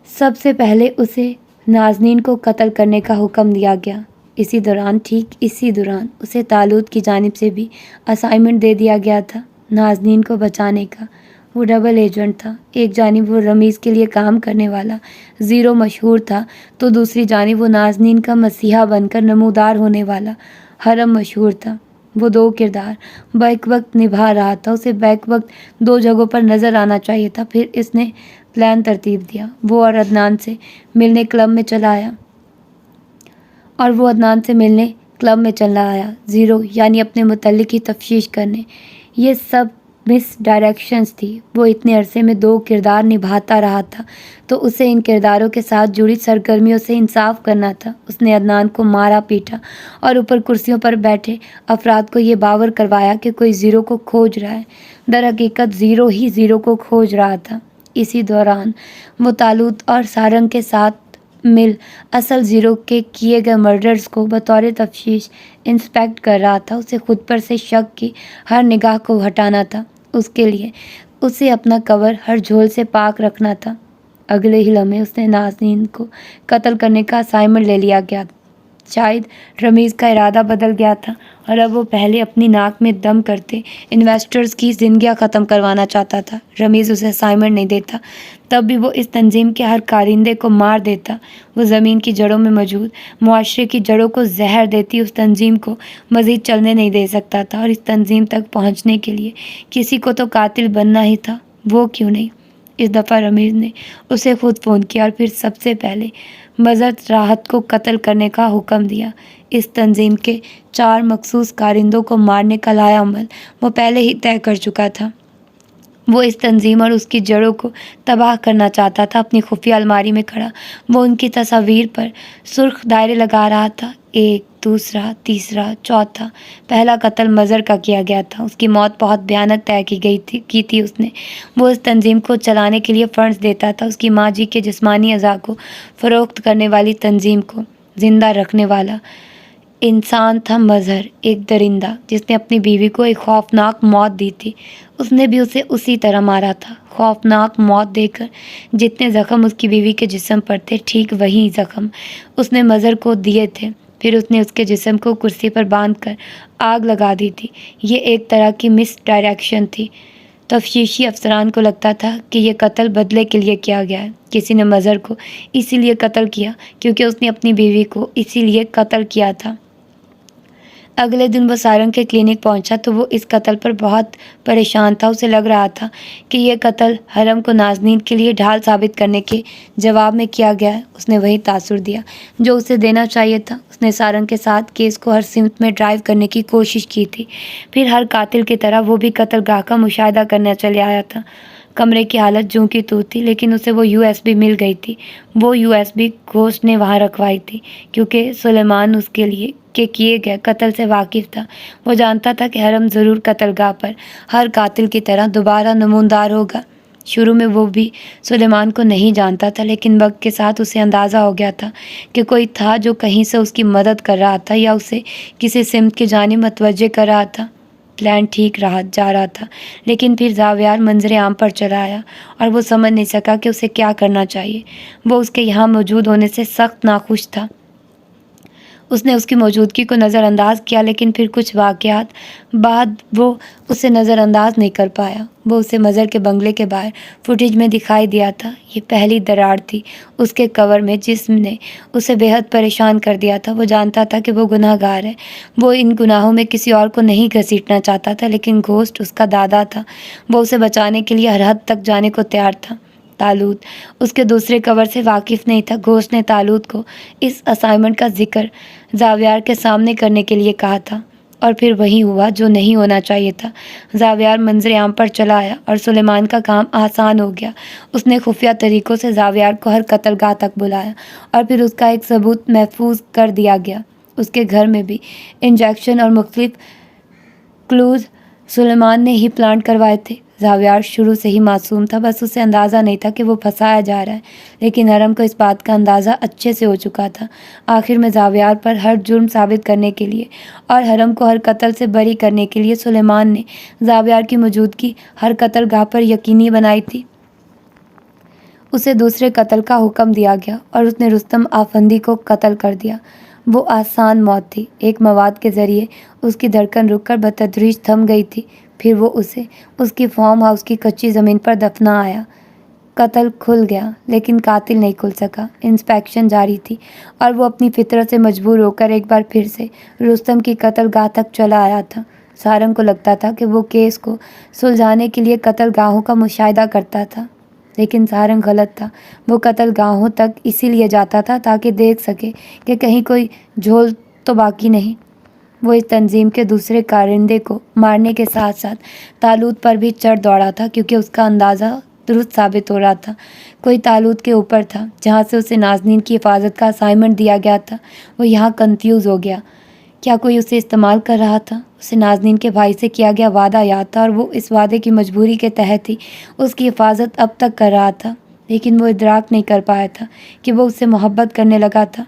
سب سے پہلے اسے نازنین کو قتل کرنے کا حکم دیا گیا۔ ٹھیک اسی دوران اسے طالوت کی جانب سے بھی اسائنمنٹ دے دیا گیا تھا نازنین کو بچانے کا۔ وہ ڈبل ایجنٹ تھا۔ ایک جانب وہ رمیز کے لیے کام کرنے والا زیرو مشہور تھا تو دوسری جانب وہ نازنین کا مسیحا بن کر نمودار ہونے والا حرم مشہور تھا۔ وہ دو کردار بیک وقت نبھا رہا تھا۔ اسے بیک وقت دو جگہوں پر نظر آنا چاہیے تھا۔ پھر اس نے پلان ترتیب دیا۔ وہ عدنان سے ملنے کلب میں چلا آیا۔ زیرو یعنی اپنے متعلق ہی تفتیش کرنے۔ یہ سب مس ڈائریکشنز تھی۔ وہ اتنے عرصے میں دو کردار نبھاتا رہا تھا تو اسے ان کرداروں کے ساتھ جڑی سرگرمیوں سے انصاف کرنا تھا۔ اس نے عدنان کو مارا پیٹا اور اوپر کرسیوں پر بیٹھے افراد کو یہ باور کروایا کہ کوئی زیرو کو کھوج رہا ہے۔ در حقیقت زیرو ہی زیرو کو کھوج رہا تھا۔ اسی دوران وہ طالوت اور سارنگ کے ساتھ مل اصل زیرو کے کیے گئے مرڈرز کو بطور تفتیش انسپیکٹ کر رہا تھا۔ اسے خود پر سے شک کی ہر نگاہ کو ہٹانا تھا۔ اس کے لیے اسے اپنا کور ہر جھول سے پاک رکھنا تھا۔ اگلے ہی لمحے اس نے نازنین کو قتل کرنے کا اسائنمنٹ لے لیا گیا۔ شاید رمیز کا ارادہ بدل گیا تھا اور اب وہ پہلے اپنی ناک میں دم کرتے انویسٹرز کی زندگیاں ختم کروانا چاہتا تھا۔ رمیز اسے اسائنمنٹ نہیں دیتا تب بھی وہ اس تنظیم کے ہر کارندے کو مار دیتا۔ وہ زمین کی جڑوں میں موجود معاشرے کی جڑوں کو زہر دیتی اس تنظیم کو مزید چلنے نہیں دے سکتا تھا، اور اس تنظیم تک پہنچنے کے لیے کسی کو تو قاتل بننا ہی تھا، وہ کیوں نہیں؟ اس دفعہ رمیز نے اسے خود فون کیا اور پھر سب سے پہلے مظہر راحت کو قتل کرنے کا حکم دیا۔ اس تنظیم کے 4 مخصوص کارندوں کو مارنے کا لائحہ عمل وہ پہلے ہی طے کر چکا تھا۔ وہ اس تنظیم اور اس کی جڑوں کو تباہ کرنا چاہتا تھا۔ اپنی خفیہ الماری میں کھڑا وہ ان کی تصاویر پر سرخ دائرے لگا رہا تھا، 1، دوسرا، تیسرا، چوتھا۔ پہلا قتل مظہر کا کیا گیا تھا۔ اس کی موت بہت بھیانک طے کی تھی اس نے۔ وہ اس تنظیم کو چلانے کے لیے فنڈز دیتا تھا۔ اس کی ماں جی کے جسمانی اعضاء کو فروخت کرنے والی تنظیم کو زندہ رکھنے والا انسان تھا مظہر، ایک درندہ جس نے اپنی بیوی کو ایک خوفناک موت دی تھی۔ اس نے بھی اسے اسی طرح مارا تھا۔ خوفناک موت دے کر جتنے زخم اس کی بیوی کے جسم پر تھے، ٹھیک وہی زخم اس نے مظہر کو دیے تھے۔ پھر اس نے اس کے جسم کو کرسی پر باندھ کر آگ لگا دی تھی۔ یہ ایک طرح کی مس ڈائریکشن تھی۔ تفتیشی افسران کو لگتا تھا کہ یہ قتل بدلے کے لیے کیا گیا ہے۔ کسی نے مظہر کو اسی لیے قتل کیا کیونکہ اس نے اپنی بیوی کو اسی لیے قتل کیا تھا۔ اگلے دن وہ سارنگ کے کلینک پہنچا تو وہ اس قتل پر بہت پریشان تھا۔ اسے لگ رہا تھا کہ یہ قتل حرم کو نازنین کے لیے ڈھال ثابت کرنے کے جواب میں کیا گیا ہے۔ اس نے وہی تاثر دیا جو اسے دینا چاہیے تھا۔ اس نے سارنگ کے ساتھ کیس کو ہر سمت میں ڈرائیو کرنے کی کوشش کی تھی۔ پھر ہر قاتل کی طرح وہ بھی قتل گاہ کا مشاہدہ کرنے چلے آیا تھا۔ کمرے کی حالت جوں کی توں تھی، لیکن اسے وہ USB مل گئی تھی۔ وہ USB گھوسٹ نے وہاں رکھوائی تھی کیونکہ سلیمان اس کے لیے کیے گئے قتل سے واقف تھا۔ وہ جانتا تھا کہ حرم ضرور قتل گاہ پر ہر قاتل کی طرح دوبارہ نمودار ہوگا۔ شروع میں وہ بھی سلیمان کو نہیں جانتا تھا، لیکن وقت کے ساتھ اسے اندازہ ہو گیا تھا کہ کوئی تھا جو کہیں سے اس کی مدد کر رہا تھا یا اسے کسی سمت کی جانب متوجہ کر رہا تھا۔ پلان ٹھیک جا رہا تھا، لیکن پھر زاویار منظر عام پر چلا آیا اور وہ سمجھ نہیں سکا کہ اسے کیا کرنا چاہیے۔ وہ اس کے یہاں موجود ہونے سے سخت ناخوش تھا۔ اس نے اس کی موجودگی کو نظر انداز کیا، لیکن پھر کچھ واقعات بعد وہ اسے نظر انداز نہیں کر پایا۔ وہ اسے مظہر کے بنگلے کے باہر فوٹیج میں دکھائی دیا تھا۔ یہ پہلی دراڑ تھی اس کے کور میں جس نے اسے بے حد پریشان کر دیا تھا۔ وہ جانتا تھا کہ وہ گناہ گار ہے، وہ ان گناہوں میں کسی اور کو نہیں گھسیٹنا چاہتا تھا، لیکن گھوسٹ اس کا دادا تھا، وہ اسے بچانے کے لیے ہر حد تک جانے کو تیار تھا۔ تالوت اس کے دوسرے کور سے واقف نہیں تھا۔ گھوسٹ نے تالوت کو اس اسائنمنٹ کا ذکر زاویار کے سامنے کرنے کے لیے کہا تھا، اور پھر وہی ہوا جو نہیں ہونا چاہیے تھا۔ زاویار منظر عام پر چلا آیا اور سلیمان کا کام آسان ہو گیا۔ اس نے خفیہ طریقوں سے زاویار کو ہر قتل گاہ تک بلایا اور پھر اس کا ایک ثبوت محفوظ کر دیا گیا۔ اس کے گھر میں بھی انجیکشن اور مختلف کلوز سلیمان نے ہی پلانٹ کروائے تھے۔ زاویار شروع سے ہی معصوم تھا، بس اسے اندازہ نہیں تھا کہ وہ پھنسایا جا رہا ہے، لیکن حرم کو اس بات کا اندازہ اچھے سے ہو چکا تھا۔ آخر میں زاویار پر ہر جرم ثابت کرنے کے لیے اور حرم کو ہر قتل سے بری کرنے کے لیے سلیمان نے زاویار کی موجودگی ہر قتل گاہ پر یقینی بنائی تھی۔ اسے دوسرے قتل کا حکم دیا گیا اور اس نے رستم آفندی کو قتل کر دیا۔ وہ آسان موت تھی۔ ایک مواد کے ذریعے اس کی دھڑکن رک کر بتدریج تھم گئی تھی، پھر وہ اسے اس کی فارم ہاؤس کی کچی زمین پر دفنا آیا۔ قتل کھل گیا لیکن قاتل نہیں کھل سکا۔ انسپیکشن جاری تھی اور وہ اپنی فطرت سے مجبور ہو کر ایک بار پھر سے رستم کی قتل گاہ تک چلا آیا تھا۔ سارنگ کو لگتا تھا کہ وہ کیس کو سلجھانے کے لیے قتل گاہوں کا مشاہدہ کرتا تھا، لیکن سارنگ غلط تھا۔ وہ قتل گاہوں تک اسی لیے جاتا تھا تاکہ دیکھ سکے کہ کہیں کوئی جھول تو باقی نہیں۔ وہ اس تنظیم کے دوسرے کارندے کو مارنے کے ساتھ ساتھ تالوت پر بھی چڑھ دوڑا تھا، کیونکہ اس کا اندازہ درست ثابت ہو رہا تھا۔ کوئی تالوت کے اوپر تھا جہاں سے اسے نازنین کی حفاظت کا اسائنمنٹ دیا گیا تھا۔ وہ یہاں کنفیوز ہو گیا۔ کیا کوئی اسے استعمال کر رہا تھا؟ اسے نازنین کے بھائی سے کیا گیا وعدہ یاد تھا اور وہ اس وعدے کی مجبوری کے تحت ہی اس کی حفاظت اب تک کر رہا تھا، لیکن وہ ادراک نہیں کر پایا تھا کہ وہ اس سے محبت کرنے لگا تھا۔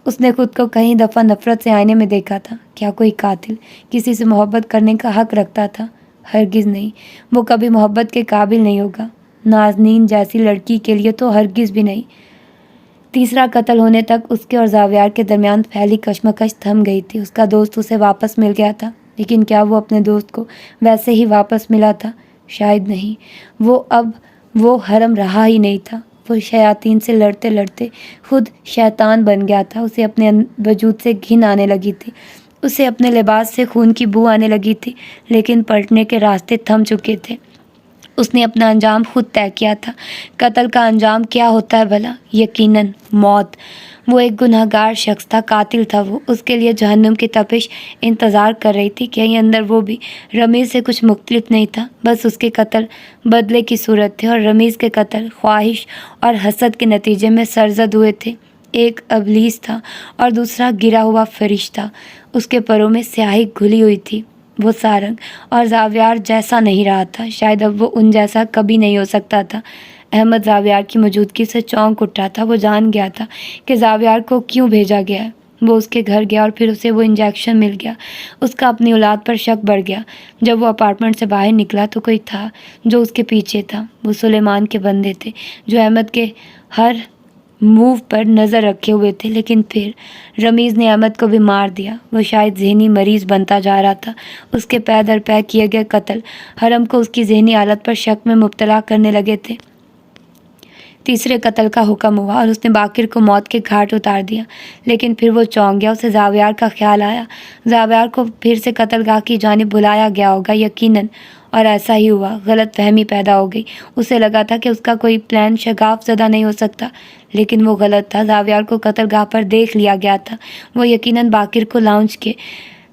اس نے خود کو کئی دفعہ نفرت سے آئینے میں دیکھا تھا۔ کیا کوئی قاتل کسی سے محبت کرنے کا حق رکھتا تھا؟ ہرگز نہیں۔ وہ کبھی محبت کے قابل نہیں ہوگا، نازنین جیسی لڑکی کے لیے تو ہرگز بھی نہیں۔ تیسرا قتل ہونے تک اس کے اور زاویار کے درمیان پھیلی کشمکش تھم گئی تھی۔ اس کا دوست اسے واپس مل گیا تھا، لیکن کیا وہ اپنے دوست کو ویسے ہی واپس ملا تھا؟ شاید نہیں۔ وہ حرم رہا ہی نہیں تھا۔ وہ شیاطین سے لڑتے لڑتے خود شیطان بن گیا تھا۔ اسے اپنے وجود سے گھن آنے لگی تھی، اسے اپنے لباس سے خون کی بو آنے لگی تھی، لیکن پلٹنے کے راستے تھم چکے تھے۔ اس نے اپنا انجام خود طے کیا تھا۔ قتل کا انجام کیا ہوتا ہے بھلا؟ یقیناً موت۔ وہ ایک گناہ گار شخص تھا، قاتل تھا وہ۔ اس کے لیے جہنم کی تپش انتظار کر رہی تھی۔ کہیں اندر وہ بھی رمیز سے کچھ مختلف نہیں تھا، بس اس کے قتل بدلے کی صورت تھے، اور رمیز کے قتل خواہش اور حسد کے نتیجے میں سرزد ہوئے تھے۔ ایک ابلیس تھا اور دوسرا گرا ہوا فرشتہ۔ اس کے پروں میں سیاہی گھلی ہوئی تھی۔ وہ سارنگ اور زاویار جیسا نہیں رہا تھا، شاید اب وہ ان جیسا کبھی نہیں ہو سکتا تھا۔ احمد زاویار کی موجودگی سے چونک اٹھا تھا۔ وہ جان گیا تھا کہ زاویار کو کیوں بھیجا گیا ہے۔ وہ اس کے گھر گیا اور پھر اسے وہ انجیکشن مل گیا۔ اس کا اپنی اولاد پر شک بڑھ گیا۔ جب وہ اپارٹمنٹ سے باہر نکلا تو کوئی تھا جو اس کے پیچھے تھا۔ وہ سلیمان کے بندے تھے جو احمد کے ہر موو پر نظر رکھے ہوئے تھے، لیکن پھر رمیز نے احمد کو بھی مار دیا۔ وہ شاید ذہنی مریض بنتا جا رہا تھا۔ اس کے پے در پے کیے گئے قتل حرم کو اس کی ذہنی حالت پر شک میں مبتلا کرنے لگے تھے۔ تیسرے قتل کا حکم ہوا اور اس نے باقر کو موت کے گھاٹ اتار دیا، لیکن پھر وہ چونک گیا۔ اسے زاویار کا خیال آیا۔ زاویار کو پھر سے قتل گاہ کی جانب بلایا گیا ہوگا، یقیناً، اور ایسا ہی ہوا۔ غلط فہمی پیدا ہو گئی۔ اسے لگا تھا کہ اس کا کوئی پلان شگاف زدہ نہیں ہو سکتا، لیکن وہ غلط تھا۔ زاویار کو قتل گاہ پر دیکھ لیا گیا تھا۔ وہ یقیناً باقر کو لاؤنج کے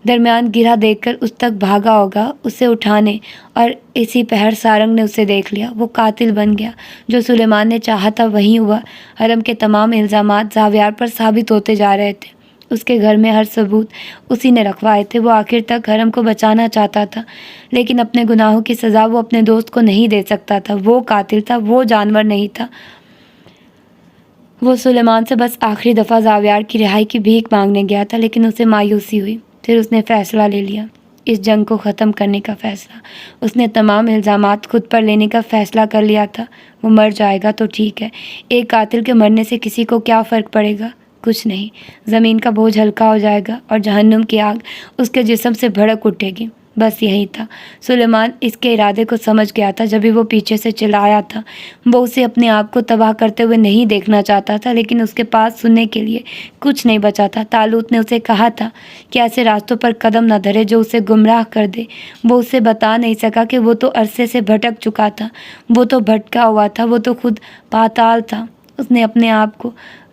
درمیان گرا دیکھ کر اس تک بھاگا ہوگا اسے اٹھانے، اور اسی پہر سارنگ نے اسے دیکھ لیا۔ وہ قاتل بن گیا۔ جو سلیمان نے چاہا تھا وہی ہوا۔ حرم کے تمام الزامات زاویار پر ثابت ہوتے جا رہے تھے۔ اس کے گھر میں ہر ثبوت اسی نے رکھوائے تھے۔ وہ آخر تک حرم کو بچانا چاہتا تھا، لیکن اپنے گناہوں کی سزا وہ اپنے دوست کو نہیں دے سکتا تھا۔ وہ قاتل تھا، وہ جانور نہیں تھا۔ وہ سلیمان سے بس آخری دفعہ زاویار کی رہائی کی بھیک مانگنے گیا تھا، لیکن اسے مایوسی ہوئی۔ پھر اس نے فیصلہ لے لیا، اس جنگ کو ختم کرنے کا فیصلہ۔ اس نے تمام الزامات خود پر لینے کا فیصلہ کر لیا تھا۔ وہ مر جائے گا تو ٹھیک ہے، ایک قاتل کے مرنے سے کسی کو کیا فرق پڑے گا؟ کچھ نہیں، زمین کا بوجھ ہلکا ہو جائے گا اور جہنم کی آگ اس کے جسم سے بھڑک اٹھے گی۔ بس یہی تھا۔ سلیمان اس کے ارادے کو سمجھ گیا تھا۔ جب بھی وہ پیچھے سے چلایا تھا، وہ اسے اپنے آپ کو تباہ کرتے ہوئے نہیں دیکھنا چاہتا تھا، لیکن اس کے پاس سننے کے لیے کچھ نہیں بچا تھا۔ طالوت نے اسے کہا تھا کہ ایسے راستوں پر قدم نہ دھرے جو اسے گمراہ کر دے۔ وہ اسے بتا نہیں سکا کہ وہ تو عرصے سے بھٹک چکا تھا، وہ تو بھٹکا ہوا تھا، وہ تو خود پاتال تھا۔ اس نے اپنے آپ کو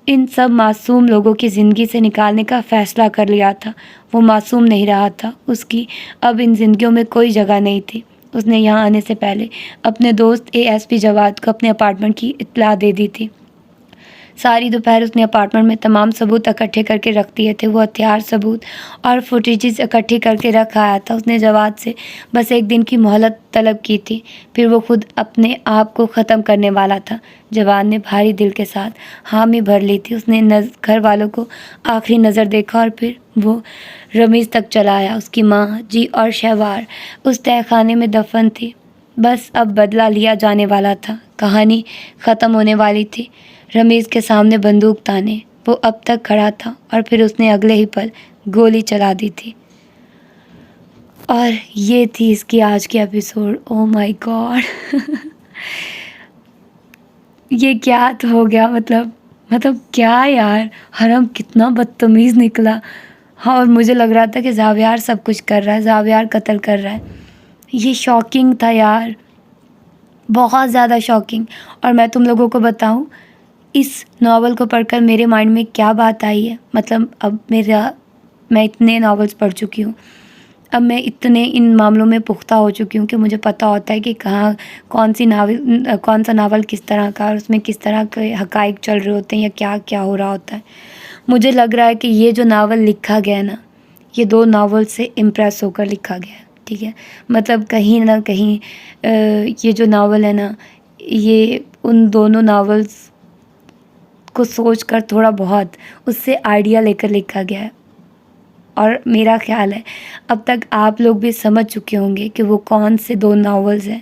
ان سب معصوم لوگوں کی زندگی سے نکالنے کا فیصلہ کر لیا تھا۔ وہ معصوم نہیں رہا تھا، اس کی اب ان زندگیوں میں کوئی جگہ نہیں تھی۔ اس نے یہاں آنے سے پہلے اپنے دوست ASP جواد کو اپنے اپارٹمنٹ کی اطلاع دے دی تھی۔ ساری دوپہر اس نے اپارٹمنٹ میں تمام ثبوت اکٹھے کر کے رکھ دیے تھے۔ وہ ہتھیار، ثبوت اور فوٹیجز اکٹھی کر کے رکھ آیا تھا۔ اس نے جواد سے بس 1 دن کی مہلت طلب کی تھی، پھر وہ خود اپنے آپ کو ختم کرنے والا تھا۔ جواد نے بھاری دل کے ساتھ حامی بھر لی تھی۔ اس نے گھر والوں کو آخری نظر دیکھا اور پھر وہ رمیز تک چلا آیا۔ اس کی ماں جی اور شہوار اس تہہ خانے میں دفن تھی۔ بس اب بدلہ لیا جانے والا تھا، کہانی ختم ہونے والی تھی۔ رمیز کے سامنے بندوق تانے وہ اب تک کھڑا تھا اور پھر اس نے اگلے ہی پل گولی چلا دی تھی۔ اور یہ تھی اس کی آج کی ایپیسوڈ۔ او مائی گاڈ یہ کیا تو ہو گیا، مطلب کیا یار، حرم کتنا بدتمیز نکلا۔ ہاں، اور مجھے لگ رہا تھا کہ زاویار سب کچھ کر رہا ہے، زاویار قتل کر رہا ہے۔ یہ شاکنگ تھا یار، بہت زیادہ شاکنگ۔ اور میں تم لوگوں کو بتاؤں اس ناول کو پڑھ کر میرے مائنڈ میں کیا بات آئی ہے۔ مطلب اب میں اتنے ناولز پڑھ چکی ہوں، اب میں اتنے ان معاملوں میں پختہ ہو چکی ہوں کہ مجھے پتہ ہوتا ہے کہ کون سا ناول کس طرح کا، اور اس میں کس طرح کے حقائق چل رہے ہوتے ہیں یا کیا کیا ہو رہا ہوتا ہے۔ مجھے لگ رہا ہے کہ یہ جو ناول لکھا گیا ہے نا، یہ 2 ناول سے امپریس ہو کر لکھا گیا ہے، ٹھیک ہے۔ مطلب کہیں نہ کہیں یہ جو ناول ہے نا، یہ ان دونوں ناولز کو سوچ کر تھوڑا بہت اس سے آئیڈیا لے کر لکھا گیا ہے۔ اور میرا خیال ہے اب تک آپ لوگ بھی سمجھ چکے ہوں گے کہ وہ کون سے 2 ناولز ہیں۔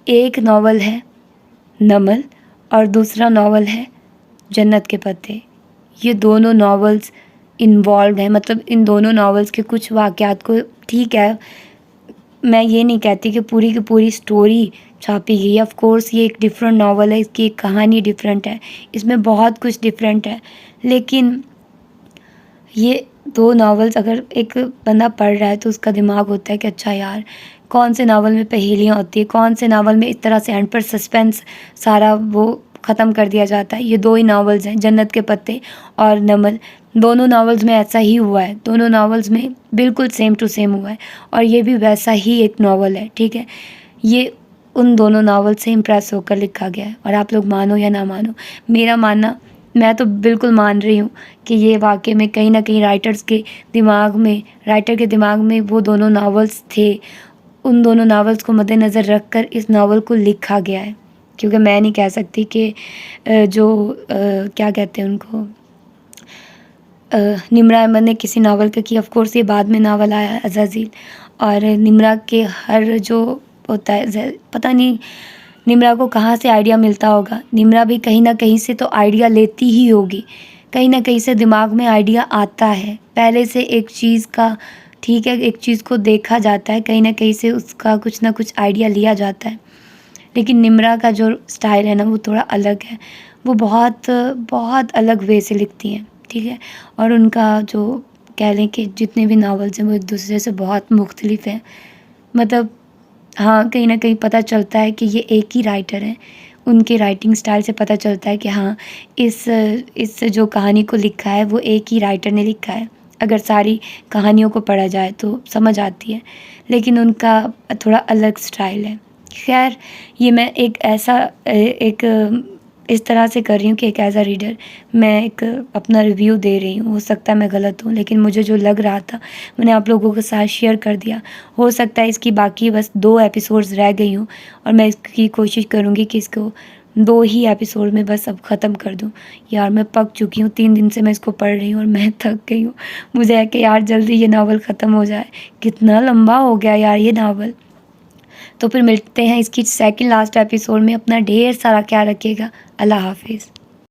ایک ناول ہے نمل اور دوسرا ناول ہے جنت کے پتے۔ یہ دونوں ناولز انوالوڈ ہیں، مطلب ان دونوں ناولز کے کچھ واقعات کو، ٹھیک ہے میں یہ نہیں کہتی کہ پوری کی پوری سٹوری چھاپی گئی ہے، آف کورس یہ ایک ڈیفرنٹ ناول ہے، اس کی ایک کہانی ڈیفرنٹ ہے، اس میں بہت کچھ ڈیفرنٹ ہے، لیکن یہ 2 ناولز اگر ایک بندہ پڑھ رہا ہے تو اس کا دماغ ہوتا ہے کہ اچھا یار، کون سے ناول میں پہیلیاں ہوتی ہیں، کون سے ناول میں اس طرح سے اینڈ پر سسپینس سارا وہ ختم کر دیا جاتا ہے۔ یہ 2 ہی ناولز ہیں، جنت کے پتے اور نمل۔ دونوں ناولز میں ایسا ہی ہوا ہے، دونوں ناولز میں بالکل سیم ٹو سیم ہوا ہے، اور یہ بھی ویسا ہی ایک ناول ہے، ٹھیک ہے۔ یہ ان دونوں ناول سے امپریس ہو کر لکھا گیا ہے، اور آپ لوگ مانو یا نہ مانو، میرا ماننا، میں تو بالکل مان رہی ہوں کہ یہ واقعے میں کہیں نہ کہیں رائٹر کے دماغ میں وہ دونوں ناولز تھے۔ ان دونوں ناولز کو مد نظر رکھ کر اس ناول کو لکھا گیا ہے، کیونکہ میں نہیں کہہ سکتی کہ جو کیا کہتے ہیں ان کو، نمرا احمد نے کسی ناول کا کی، آف کورس یہ بعد میں ناول آیا عزازیل، اور نمرا کے ہر جو ہوتا ہے، پتہ نہیں نمرا کو کہاں سے آئیڈیا ملتا ہوگا، نمرا بھی کہیں نہ کہیں سے تو آئیڈیا لیتی ہی ہوگی، کہیں نہ کہیں سے دماغ میں آئیڈیا آتا ہے پہلے سے ایک چیز کا، ٹھیک ہے، ایک چیز کو دیکھا جاتا ہے، کہیں نہ کہیں سے اس کا کچھ نہ کچھ آئیڈیا لیا جاتا ہے۔ لیکن نمرا کا جو سٹائل ہے نا، وہ تھوڑا الگ ہے، وہ بہت بہت الگ وے سے لکھتی ہیں، ٹھیک ہے، اور ان کا جو کہہ لیں کہ جتنے بھی ناولز ہیں وہ ایک دوسرے سے بہت مختلف ہیں۔ مطلب ہاں، کہیں نہ کہیں پتہ چلتا ہے کہ یہ ایک ہی رائٹر ہیں، ان کے رائٹنگ سٹائل سے پتہ چلتا ہے کہ ہاں اس جو کہانی کو لکھا ہے وہ ایک ہی رائٹر نے لکھا ہے۔ اگر ساری کہانیوں کو پڑھا جائے تو سمجھ آتی ہے، لیکن ان کا تھوڑا الگ سٹائل ہے۔ خیر، یہ میں ایک اس طرح سے کر رہی ہوں کہ ایک ایز اے ریڈر میں ایک اپنا ریویو دے رہی ہوں، ہو سکتا ہے میں غلط ہوں، لیکن مجھے جو لگ رہا تھا میں نے آپ لوگوں کے ساتھ شیئر کر دیا۔ ہو سکتا ہے اس کی باقی بس 2 ایپیسوڈز رہ گئی ہوں، اور میں اس کی کوشش کروں گی کہ اس کو 2 ہی ایپیسوڈ میں بس اب ختم کر دوں۔ یار میں پک چکی ہوں، 3 دن سے میں اس کو پڑھ رہی ہوں اور میں تھک گئی ہوں، مجھے ہے کہ یار جلدی یہ ناول ختم ہو جائے، کتنا لمبا ہو گیا یار یہ ناول۔ تو پھر ملتے ہیں اس کی 2nd لاسٹ ایپیسوڈ میں، اپنا ڈھیر سارا خیال رکھیے گا، اللہ حافظ۔